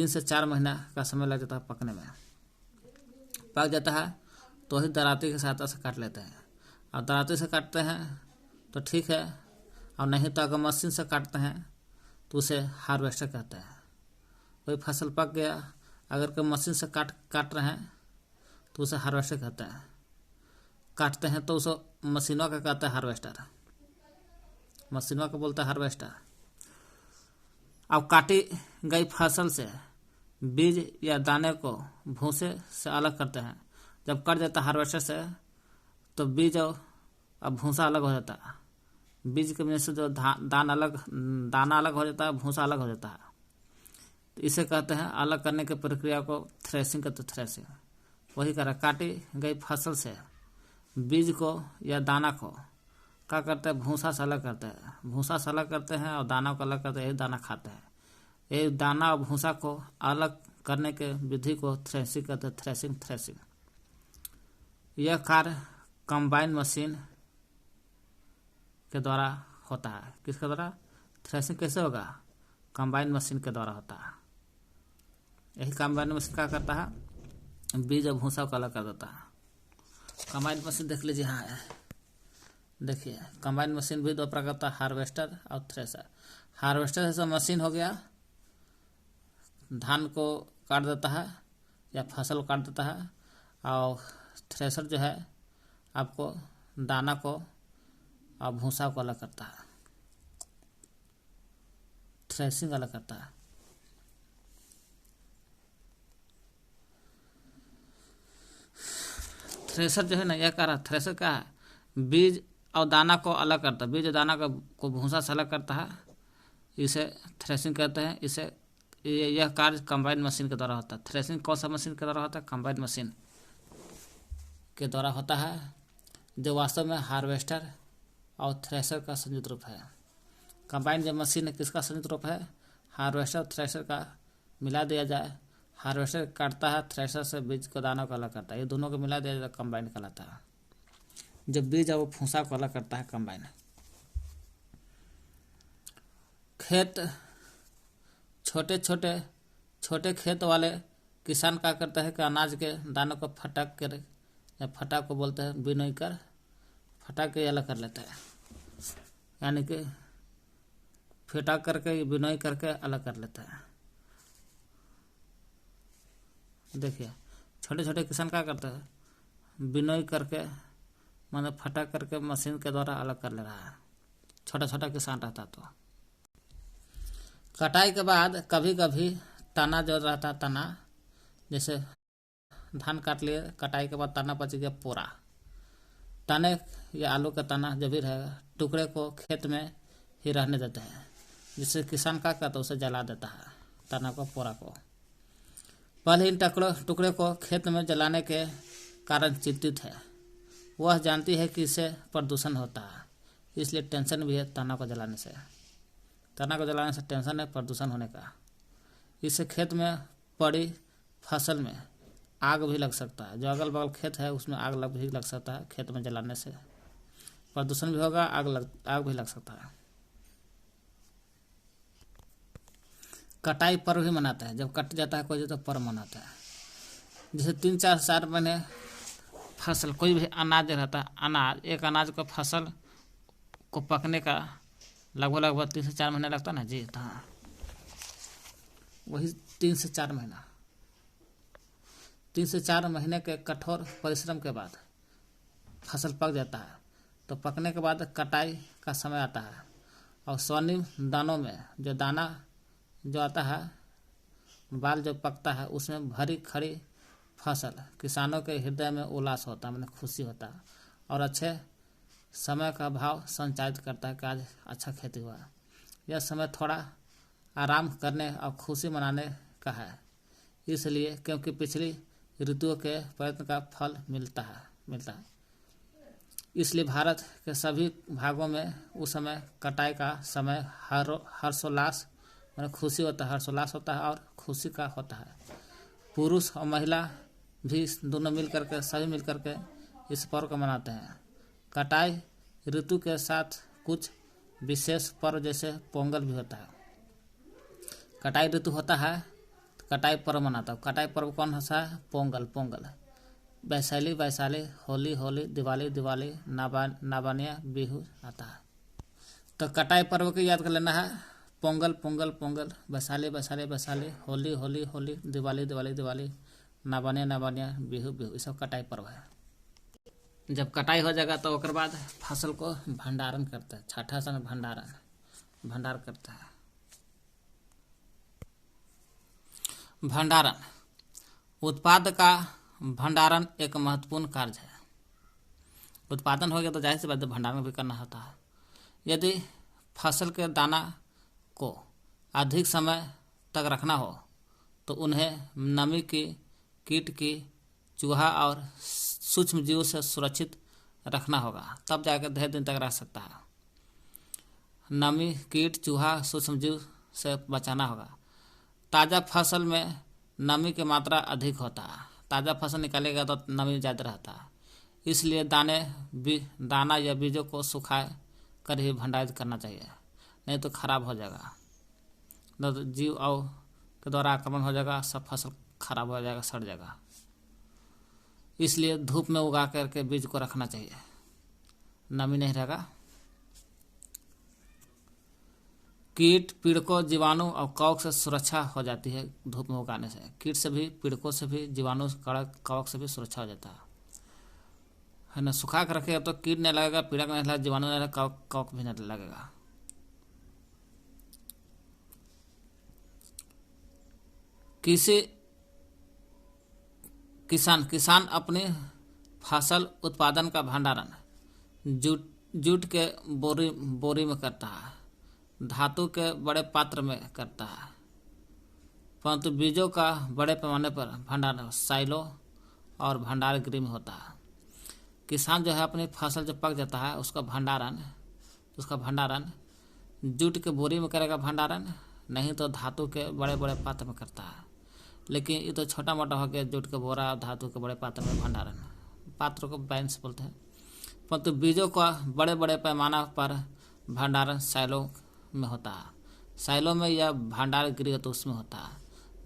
से 4 महीना का समय लग जाता है पकने में। पक जाता है तो ही दराती की सहायता से काट लेते हैं। और दराती से काटते हैं तो ठीक है, और नहीं तो अगर मशीन से काटते हैं तो उसे हार्वेस्टर कहते हैं। कोई फसल पक गया, अगर कोई मशीन से काट रहे हैं तो उसे हार्वेस्टर कहते हैं। काटते हैं तो उसे मशीनों का कहता है हार्वेस्टर, मशीनों का बोलता है हार्वेस्टर। अब काटी गई फसल से बीज या दाने को भूसे से अलग करते हैं। जब कट जाता है हार्वेस्टर से तो बीज और भूसा अलग हो जाता है। बीज के में से जो दाना अलग हो जाता है, भूसा अलग हो जाता है। तो इसे कहते हैं अलग करने की प्रक्रिया को थ्रेसिंग कहते हैं। थ्रेसिंग वही करा। काटी गई फसल से बीज को या दाना को क्या करते हैं? भूसा से अलग करते हैं। भूसा से अलग करते हैं और दाना को अलग करते हैं। यही दाना खाते हैं। ये दाना और भूसा को अलग करने के विधि को थ्रेसिंग कहते हैं। थ्रेसिंग यह कार्य कंबाइन मशीन के द्वारा होता है। किसके द्वारा? थ्रेसिंग कैसे होगा? कंबाइन मशीन के द्वारा होता है। यही कंबाइन मशीन क्या करता है, बीज और भूसा को अलग कर देता है। कंबाइन मशीन देख लीजिए, हाँ है, देखिए कंबाइन मशीन भी दो प्रकार का, हार्वेस्टर और थ्रेसर। हार्वेस्टर जैसा मशीन हो गया, धान को काट देता है या फसल को काट देता है, और थ्रेसर जो है आपको दाना को और भूसा को अलग करता है, थ्रेसिंग अलग करता है। थ्रेसर जो है ना, यह कह रहा थ्रेसर क्या है, बीज और दाना को अलग करता है, बीज और दाना को भूसा से अलग करता है, इसे थ्रेसिंग कहते हैं। इसे यह कार्य कंबाइन मशीन के द्वारा होता है। थ्रेसिंग कौन सा मशीन के द्वारा होता है, कंबाइन मशीन के द्वारा होता है, जो वास्तव में हार्वेस्टर और थ्रेसर का संयुक्त रूप है। कंबाइन जो मशीन है किसका संयुक्त रूप है, हार्वेस्टर और थ्रेसर का मिला दिया जाए। हार्वेस्टर काटता है, थ्रेसर से बीज को दाना को अलग करता है, ये दोनों को मिला दिया जाए कंबाइन कहलाता है। जब बीज है वो भूसा को अलग करता है कंबाइन। खेत छोटे खेत वाले किसान क्या करते हैं कि अनाज के दानों को फटक कर, या फटक को बोलते हैं बिनोई कर, फटक के अलग कर लेते हैं, यानी कि फटक करके बिनोई करके अलग कर लेते हैं। देखिए छोटे किसान क्या करते हैं, बिनोई करके मतलब फटक करके मशीन के द्वारा अलग कर ले रहा है, छोटा किसान रहता तो। कटाई के बाद कभी कभी तना जो रहता, तना जैसे धान काट लिए, कटाई के बाद तना बच गया पूरा, तने या आलू का तना जो भी रहेगा, टुकड़े को खेत में ही रहने देते हैं, जिससे किसान क्या करता है उसे जला देता है, तना को पूरा को। पहले इन टुकड़े को खेत में जलाने के कारण चिंतित है, वह जानती है कि इससे प्रदूषण होता है, इसलिए टेंशन भी है तना को जलाने से। तना को जलाने से टेंशन है प्रदूषण होने का। इससे खेत में पड़ी फसल में आग भी लग सकता है, जो अगल बगल खेत है उसमें आग भी लग सकता है, खेत में जलाने से प्रदूषण भी होगा, आग भी लग सकता है। कटाई पर्व भी मनाता है, जब कट जाता है कोई तो पर्व मनाता है। जैसे 3-4 महीने फसल कोई भी अनाज रहता है, एक अनाज को फसल को पकने का लगभग 3 से 4 महीने लगता है ना जी, तो हाँ वही 3 से 4 महीना, 3 से 4 महीने के कठोर परिश्रम के बाद फसल पक जाता है। तो पकने के बाद कटाई का समय आता है, और स्वर्णिम दानों में जो दाना जो आता है, बाल जो पकता है, उसमें भरी खड़ी फसल किसानों के हृदय में उल्लास होता है, मतलब खुशी होता है, और अच्छे समय का भाव संचारित करता है कि आज अच्छा खेती हुआ। यह समय थोड़ा आराम करने और खुशी मनाने का है, इसलिए क्योंकि पिछली ऋतुओं के प्रयत्न का फल मिलता है। इसलिए भारत के सभी भागों में उस समय कटाई का समय हर्षोल्लास मतलब खुशी होता है, हर्षोल्लास होता है और खुशी का होता है। पुरुष और महिला भी दोनों सभी मिल करके इस पर्व को मनाते हैं। कटाई ऋतु के साथ कुछ विशेष पर्व जैसे पोंगल भी होता है। कटाई ऋतु होता है तो कटाई पर्व मनाता है। कटाई पर्व कौन होता है, पोंगल, वैशाली, होली, दिवाली, नाबानिया, बिहू आता है। तो कटाई पर्व की याद कर लेना है, पोंगल, वैशाली, होली, दिवाली, नाबानिया, बिहू, ये सब कटाई पर्व है। जब कटाई हो जाएगा तो उसके बाद फसल को भंडारण करता है, छठा समय भंडार करता है। भंडारण, उत्पाद का भंडारण एक महत्वपूर्ण कार्य है। उत्पादन हो गया तो जाहिर सी बात है भंडारण भी करना होता है। यदि फसल के दाना को अधिक समय तक रखना हो तो उन्हें नमी की, कीट की, चूहा और सूक्ष्म जीव से सुरक्षित रखना होगा, तब जाकर ढेर दिन तक रह सकता है। नमी, कीट, चूहा, सूक्ष्म जीव से बचाना होगा। ताज़ा फसल में नमी की मात्रा अधिक होता है, ताज़ा फसल निकालेगा तो नमी ज़्यादा रहता है, इसलिए दाना या बीजों को सुखा कर ही भंडारित करना चाहिए, नहीं तो खराब हो जाएगा। तो जीव और के द्वारा आक्रमण हो जाएगा, सब फसल खराब हो जाएगा, सड़ जाएगा। इसलिए धूप में उगा करके बीज को रखना चाहिए, नमी नहीं रहेगा। कीट, पीड़कों, जीवाणु और कवक से सुरक्षा हो जाती है धूप में उगाने से। कीट से भी, पीड़कों से भी, जीवाणु, कवक से भी सुरक्षा हो जाता है ना। सुखा कर रखेगा तो कीट नहीं लगेगा, पीड़क नहीं लगेगा, जीवाणु नहीं लगेगा, कवक भी नहीं लगेगा। किसान अपनी फसल उत्पादन का भंडारण जूट के बोरी में करता है, धातु के बड़े पात्र में करता है, परंतु बीजों का बड़े पैमाने पर भंडारण साइलो और भंडार गृह में होता है। किसान जो है अपनी फसल जब पक जाता है उसका भंडारण जूट के बोरी में करेगा भंडारण, नहीं तो धातु के बड़े बड़े पात्र में करता है। लेकिन ये तो छोटा मोटा हो गया, जूट के बोरा और धातु के बड़े पात्र में भंडारण, पात्र को बैन्स बोलते हैं। परंतु बीजों का बड़े बड़े पैमाना पर भंडारण साइलो में होता है। साइलो में यह भंडार गृह तो उसमें होता है,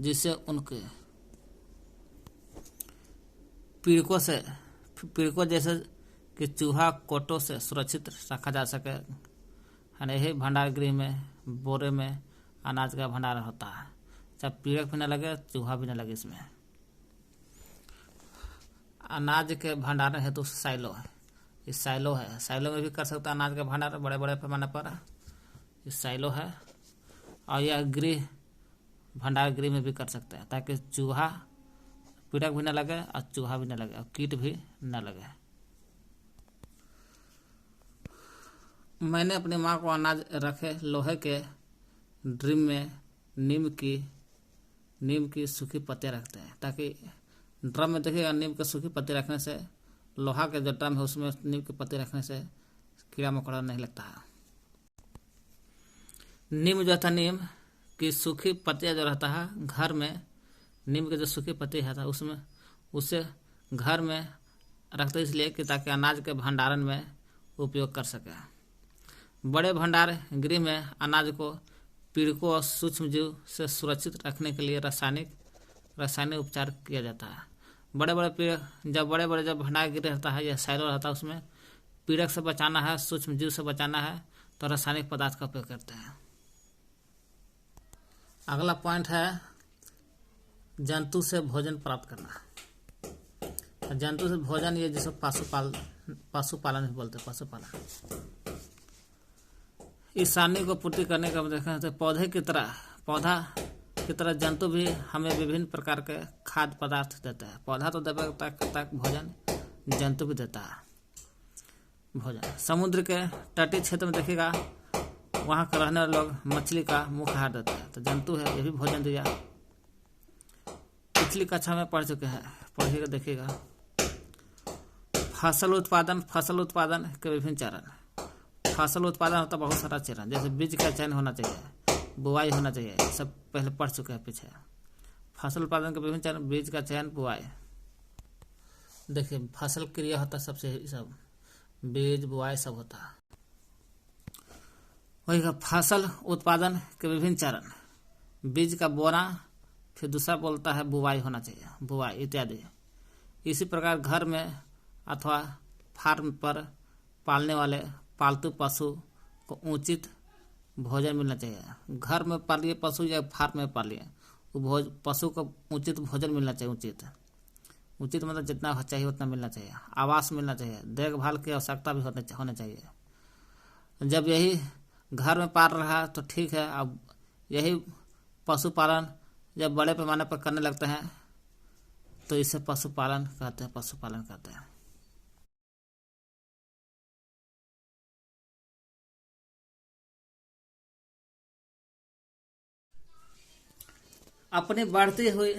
जिससे उनके पीड़कों जैसे कि चूहा, कोटों से सुरक्षित रखा जा सके। यही भंडार गृह में, बोरे में अनाज का भंडारण होता है, चाहे पीड़क भी न लगे, चूहा भी न लगे। इसमें अनाज के भंडारण हेतु साइलो है, इस साइलो है, साइलो में भी कर सकता है अनाज का भंडारण बड़े बड़े पैमाने पर, इस साइलो है। और यह भंडार गृह में भी कर सकते हैं, ताकि चूहा, पीड़क भी न लगे और चूहा भी न लगे और कीट भी न लगे। मैंने अपनी माँ को अनाज रखे लोहे के ड्रम में नीम की सूखी पत्तियाँ रखते हैं, ताकि ड्रम में देखिएगा नीम की सूखी पत्ती रखने से, लोहा के जो ड्रम है उसमें नीम की पत्ती रखने से कीड़ा मकोड़ा नहीं लगता है। नीम जो था, नीम की सूखी पत्तियाँ जो रहता है घर में, नीम की जो सूखी पत्ती है उसमें, उसे घर में रखते इसलिए कि ताकि अनाज के भंडारण में उपयोग कर सके। बड़े भंडार गृह में अनाज को पीड़कों और सूक्ष्म जीव से सुरक्षित रखने के लिए रासायनिक उपचार किया जाता है। जब भंडार गृह रहता है या साइलो रहता है, उसमें पीड़क से बचाना है, सूक्ष्म जीव से बचाना है, तो रासायनिक पदार्थ का उपयोग करते हैं। अगला पॉइंट है जंतु से भोजन प्राप्त करना। जंतु से भोजन, ये जिसको पशुपालन भी बोलते हैं, पशुपालन। इस सारणी को पूर्ति करने का देखा तो पौधा की तरह जंतु भी हमें विभिन्न प्रकार के खाद्य पदार्थ देते हैं। पौधा तो देता तक भोजन, जंतु भी देता है भोजन। समुद्र के तटीय क्षेत्र में देखिएगा, वहाँ के रहने वाले लोग मछली का मुख्य आहार देते हैं, तो जंतु है, ये भी भोजन दिया। पिछली कक्षा में पढ़ चुके हैं, पढ़िएगा देखिएगा। फसल उत्पादन के विभिन्न चरण। फसल उत्पादन होता बहुत सारा चरण, जैसे बीज का चयन होना चाहिए, बुआई होना चाहिए, सब पहले पढ़ चुके हैं पीछे। फसल उत्पादन के विभिन्न चरण, बीज का चयन, बुआई। देखिए फसल क्रिया होता सबसे, सब बीज, बुआई सब होता है। वही का फसल उत्पादन के विभिन्न चरण, बीज का बोना, फिर दूसरा बोलता है बुआई होना चाहिए, बुआई इत्यादि। इसी प्रकार घर में अथवा फार्म पर पालने वाले पालतू पशु को उचित भोजन मिलना चाहिए। घर में पालिए पशु या फार्म में पालिए, वो पशु को उचित भोजन मिलना चाहिए। उचित मतलब जितना चाहिए उतना मिलना चाहिए। आवास मिलना चाहिए, देखभाल की आवश्यकता भी होनी चाहिए। जब यही घर में पाल रहा तो ठीक है, अब यही पशुपालन जब बड़े पैमाने पर करने लगते हैं तो इसे पशुपालन कहते हैं। अपनी बढ़ती हुई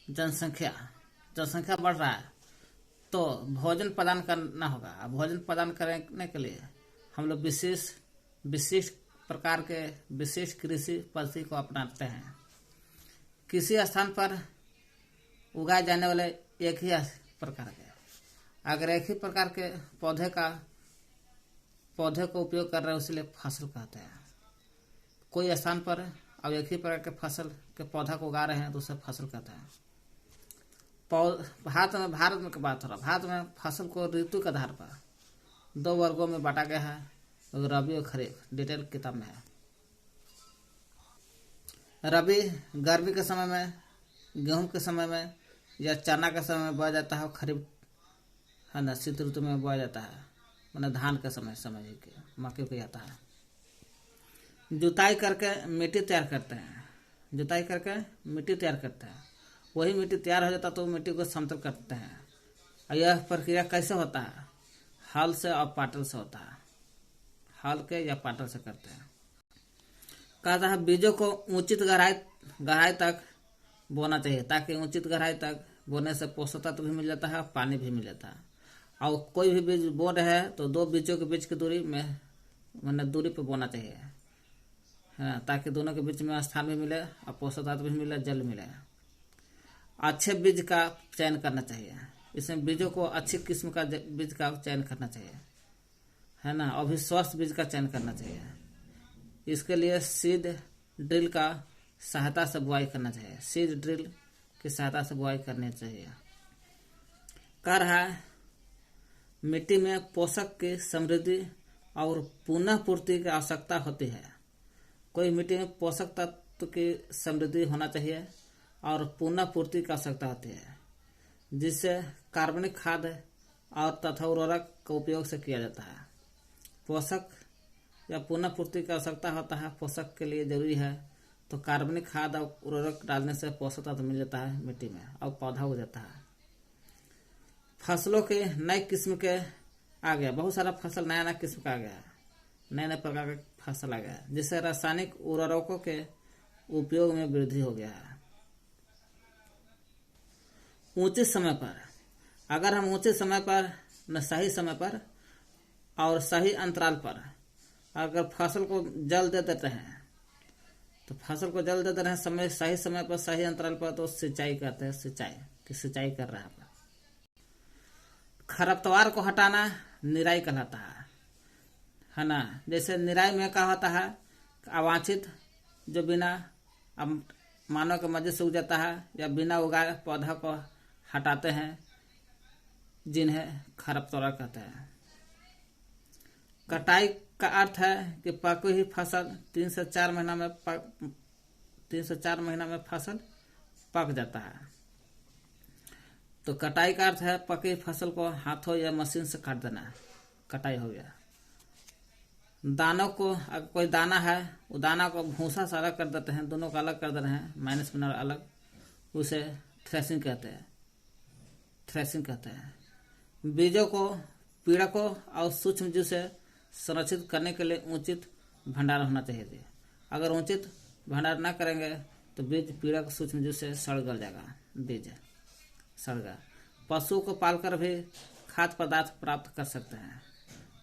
जनसंख्या बढ़ रहा है तो भोजन प्रदान करना होगा। भोजन प्रदान करने के लिए हम लोग विशिष्ट प्रकार के विशिष्ट कृषि पद्धति को अपनाते हैं। किसी स्थान पर उगाए जाने वाले एक ही प्रकार के, अगर एक ही प्रकार के पौधे को उपयोग कर रहे हैं इसलिए फसल कहते हैं। कोई स्थान पर अब एक ही प्रकार के फसल के पौधा को उगा रहे हैं तो उसे फसल कहते हैं। भारत में की बात हो रहा है। भारत में फसल को ऋतु के आधार पर 2 वर्गों में बांटा गया है, रबी और खरीफ। डिटेल किताब में है। रबी गर्मी के समय में, गेहूं के समय में या चना के समय में बोया जाता है। और खरीफ है ना, शीत ऋतु में बोया जाता है, मतलब धान के समय के मक्के को जाता है। जुताई करके मिट्टी तैयार करते हैं। जुताई करके मिट्टी तैयार करते हैं। वही मिट्टी तैयार हो जाता तो मिट्टी को समतल करते हैं। और यह प्रक्रिया कैसे होता है? हल से और पाटल से होता है। हल के या पाटल से करते हैं। कहता है बीजों को उचित गहराई तक बोना चाहिए, ताकि उचित गहराई तक बोने से पोषक तत्व भी मिल जाता है और पानी भी मिल जाता है। और कोई भी बीज बो रहे हैं तो 2 बीजों के बीच की दूरी में, मतलब दूरी पर बोना चाहिए, है, ताकि दोनों के बीच में स्थान भी मिले और पोषक तत्व भी मिले, जल मिले। अच्छे बीज का चयन करना चाहिए। इसमें बीजों को अच्छी किस्म का बीज का चयन करना चाहिए, है ना, और भी स्वस्थ बीज का चयन करना चाहिए। इसके लिए सीड ड्रिल का सहायता से बुआई करना चाहिए। सीड ड्रिल की सहायता से बुआई करनी चाहिए। कह रहा है मिट्टी में पोषक की समृद्धि और पुनः पूर्ति की आवश्यकता होती है। कोई मिट्टी में पोषक तत्व की समृद्धि होना चाहिए और पुनः पूर्ति की आवश्यकता होती है, जिससे कार्बनिक खाद और तथा उर्वरक का उपयोग से किया जाता है। पोषक या पुनः पूर्ति की आवश्यकता होता है, पोषक के लिए जरूरी है, तो कार्बनिक खाद और उर्वरक डालने से पोषक तत्व मिल जाता है मिट्टी में और पौधा हो जाता है। फसलों के नए किस्म के आ गया, बहुत सारा फसल नया किस्म का आ गया है, नए प्रकार का फसल आ गया है, जिससे रासायनिक उर्वरकों के उपयोग में वृद्धि हो गया है। उचित समय पर, अगर हम उचित समय पर, सही समय पर और सही अंतराल पर अगर फसल को जल दे देते हैं, तो फसल को जल देते हैं सही समय पर, सही अंतराल पर, तो सिंचाई कहते हैं। सिंचाई कर रहा है। खरपतवार को हटाना निराई कहलाता है ना। जैसे निराई में क्या होता है, अवांछित जो बिना मानव के मर्जी से उग जाता है या बिना उगाए पौधा को हटाते हैं, जिन्हें खरपतवार कहते हैं। कटाई का अर्थ है कि पकी हुई फसल 3 से 4 महीना में फसल पक जाता है। तो कटाई का अर्थ है पकी फसल को हाथों या मशीन से काट देना, कटाई हो गया। दानों को, अगर कोई दाना है, वो दाना को भूसा से अलग कर देते हैं, दोनों को अलग कर दे रहे हैं, माइनस मिनर अलग, उसे थ्रेसिंग कहते हैं। बीजों को, पीड़कों और सूक्ष्म जीव से संरक्षित करने के लिए उचित भंडारण होना चाहिए। अगर उचित भंडारण न करेंगे तो बीज पीड़क सूक्ष्म जीव से सड़ गल जाएगा, बीज सड़ गया। पशुओं को पालकर भी खाद्य पदार्थ प्राप्त कर सकते हैं।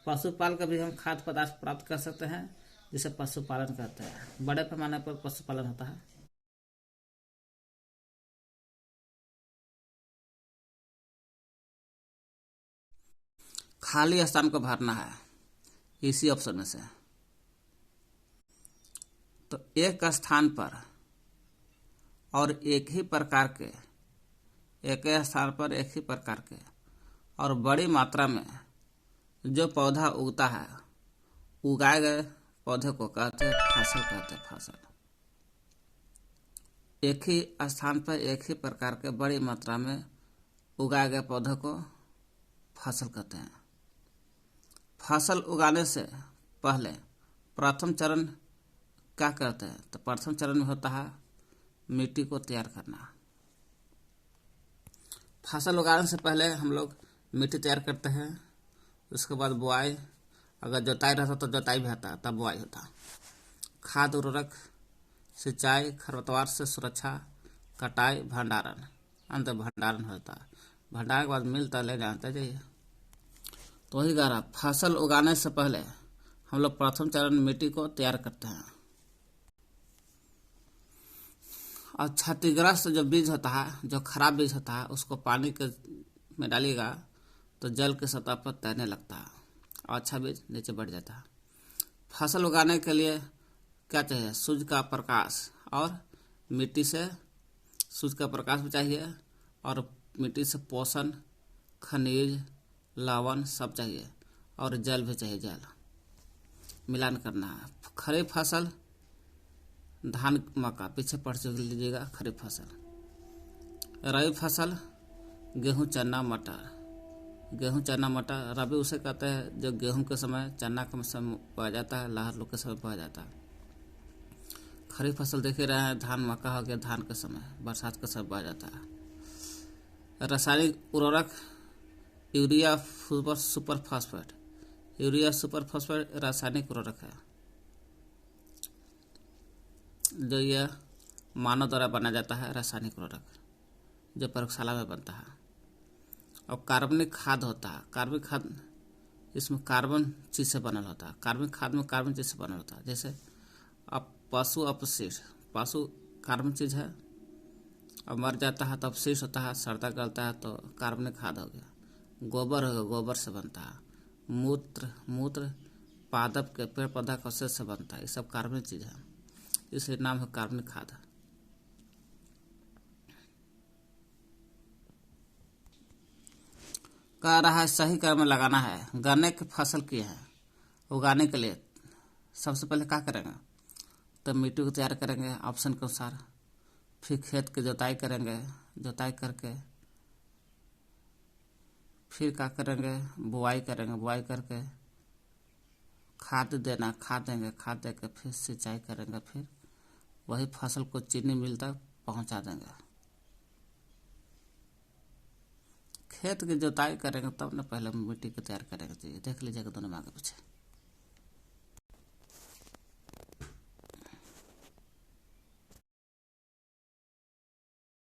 पशु पाल कर भी हम खाद्य पदार्थ प्राप्त कर सकते हैं, जिसे पशुपालन कहते हैं। बड़े पैमाने पर पशुपालन होता है। खाली स्थान को भरना है इसी ऑप्शन में से। तो एक स्थान पर और एक ही प्रकार के, एक ही स्थान पर एक ही प्रकार के और बड़ी मात्रा में जो पौधा उगता है, उगाए गए पौधे को कहते हैं फसल। एक ही स्थान पर एक ही प्रकार के बड़ी मात्रा में उगाए गए पौधे को फसल कहते हैं। फसल उगाने से पहले प्रथम चरण क्या करते हैं? तो प्रथम चरण में होता है मिट्टी को तैयार करना। फसल उगाने से पहले हम लोग मिट्टी तैयार करते हैं। उसके बाद बुआई, अगर जोताई रहता तो जोताई भी होता, तब बुआई होता। खाद उर्वरक, सिंचाई, खरपतवार से सुरक्षा, कटाई, भंडारण, अंत भंडारण होता। भंडारण के बाद मिलता ले जाते जाइए। तो वही कह रहा, फसल उगाने से पहले हम लोग प्रथम चरण मिट्टी को तैयार करते हैं। और क्षतिग्रस्त जो बीज होता है, जो खराब बीज होता है, उसको पानी के में डालिएगा तो जल की सतह पर तैरने लगता है और अच्छा बीज नीचे बढ़ जाता है। फसल उगाने के लिए क्या चाहिए, सूर्य का प्रकाश और मिट्टी से, सूर्य का प्रकाश भी चाहिए और मिट्टी से पोषण, खनिज, लवण सब चाहिए और जल भी चाहिए। जल मिलान करना है। खरीफ फसल धान मक्का पीछे पढ़ लीजिएगा। खरीफ फसल। रबी फसल गेहूं चना मटर। गेहूं चना मटर रबी उसे कहते हैं जो गेहूं के समय, चना के समय बोया जाता है, लहर लोग के समय बोया जाता है। खरीफ फसल देख ही रहे हैं, धान मक्का हो गया धान के समय, बरसात के समय बोया जाता है। रासायनिक उर्वरक urea super phosphate. Urea super phosphate रासायनिक उर्वरक है जो यह मानव द्वारा बनाया जाता है, रासायनिक उर्वरक जो प्रयोगशाला में बनता है। और कार्बनिक खाद होता है। कार्बनिक खाद इसमें कार्बन चीज से बनल होता है। कार्बनिक खाद में कार्बन चीज से बनल होता है। जैसे अब पशु अपशिष्ट, पशु कार्बन चीज है, अब मर जाता है तो अपशिष्ट होता है, सड़ता गलता है तो कार्बनिक खाद हो गया। गोबर हो गया, गोबर से बनता है। मूत्र पादप के पेड़ पौधा के अवशेष से बनता है। ये सब कार्बनिक चीज है, इसलिए नाम है कार्बनिक खाद। कह रहा है सही क्रम में लगाना है। गन्ने की फसल की है, उगाने के लिए सबसे पहले क्या करेंगे, तो मिट्टी को तैयार करेंगे ऑप्शन के अनुसार। फिर खेत की जुताई करेंगे, जुताई करके फिर क्या करेंगे, बुआई करेंगे, बुआई करके खाद देना, खाद देंगे, खाद देकर फिर सिंचाई करेंगे, फिर वही फसल को चीनी मिल तक पहुंचा देंगे। खेत की जुताई करेंगे तब ना पहले मिट्टी को तैयार करेंगे। देख लीजिएगा दोनों में आगे पीछे।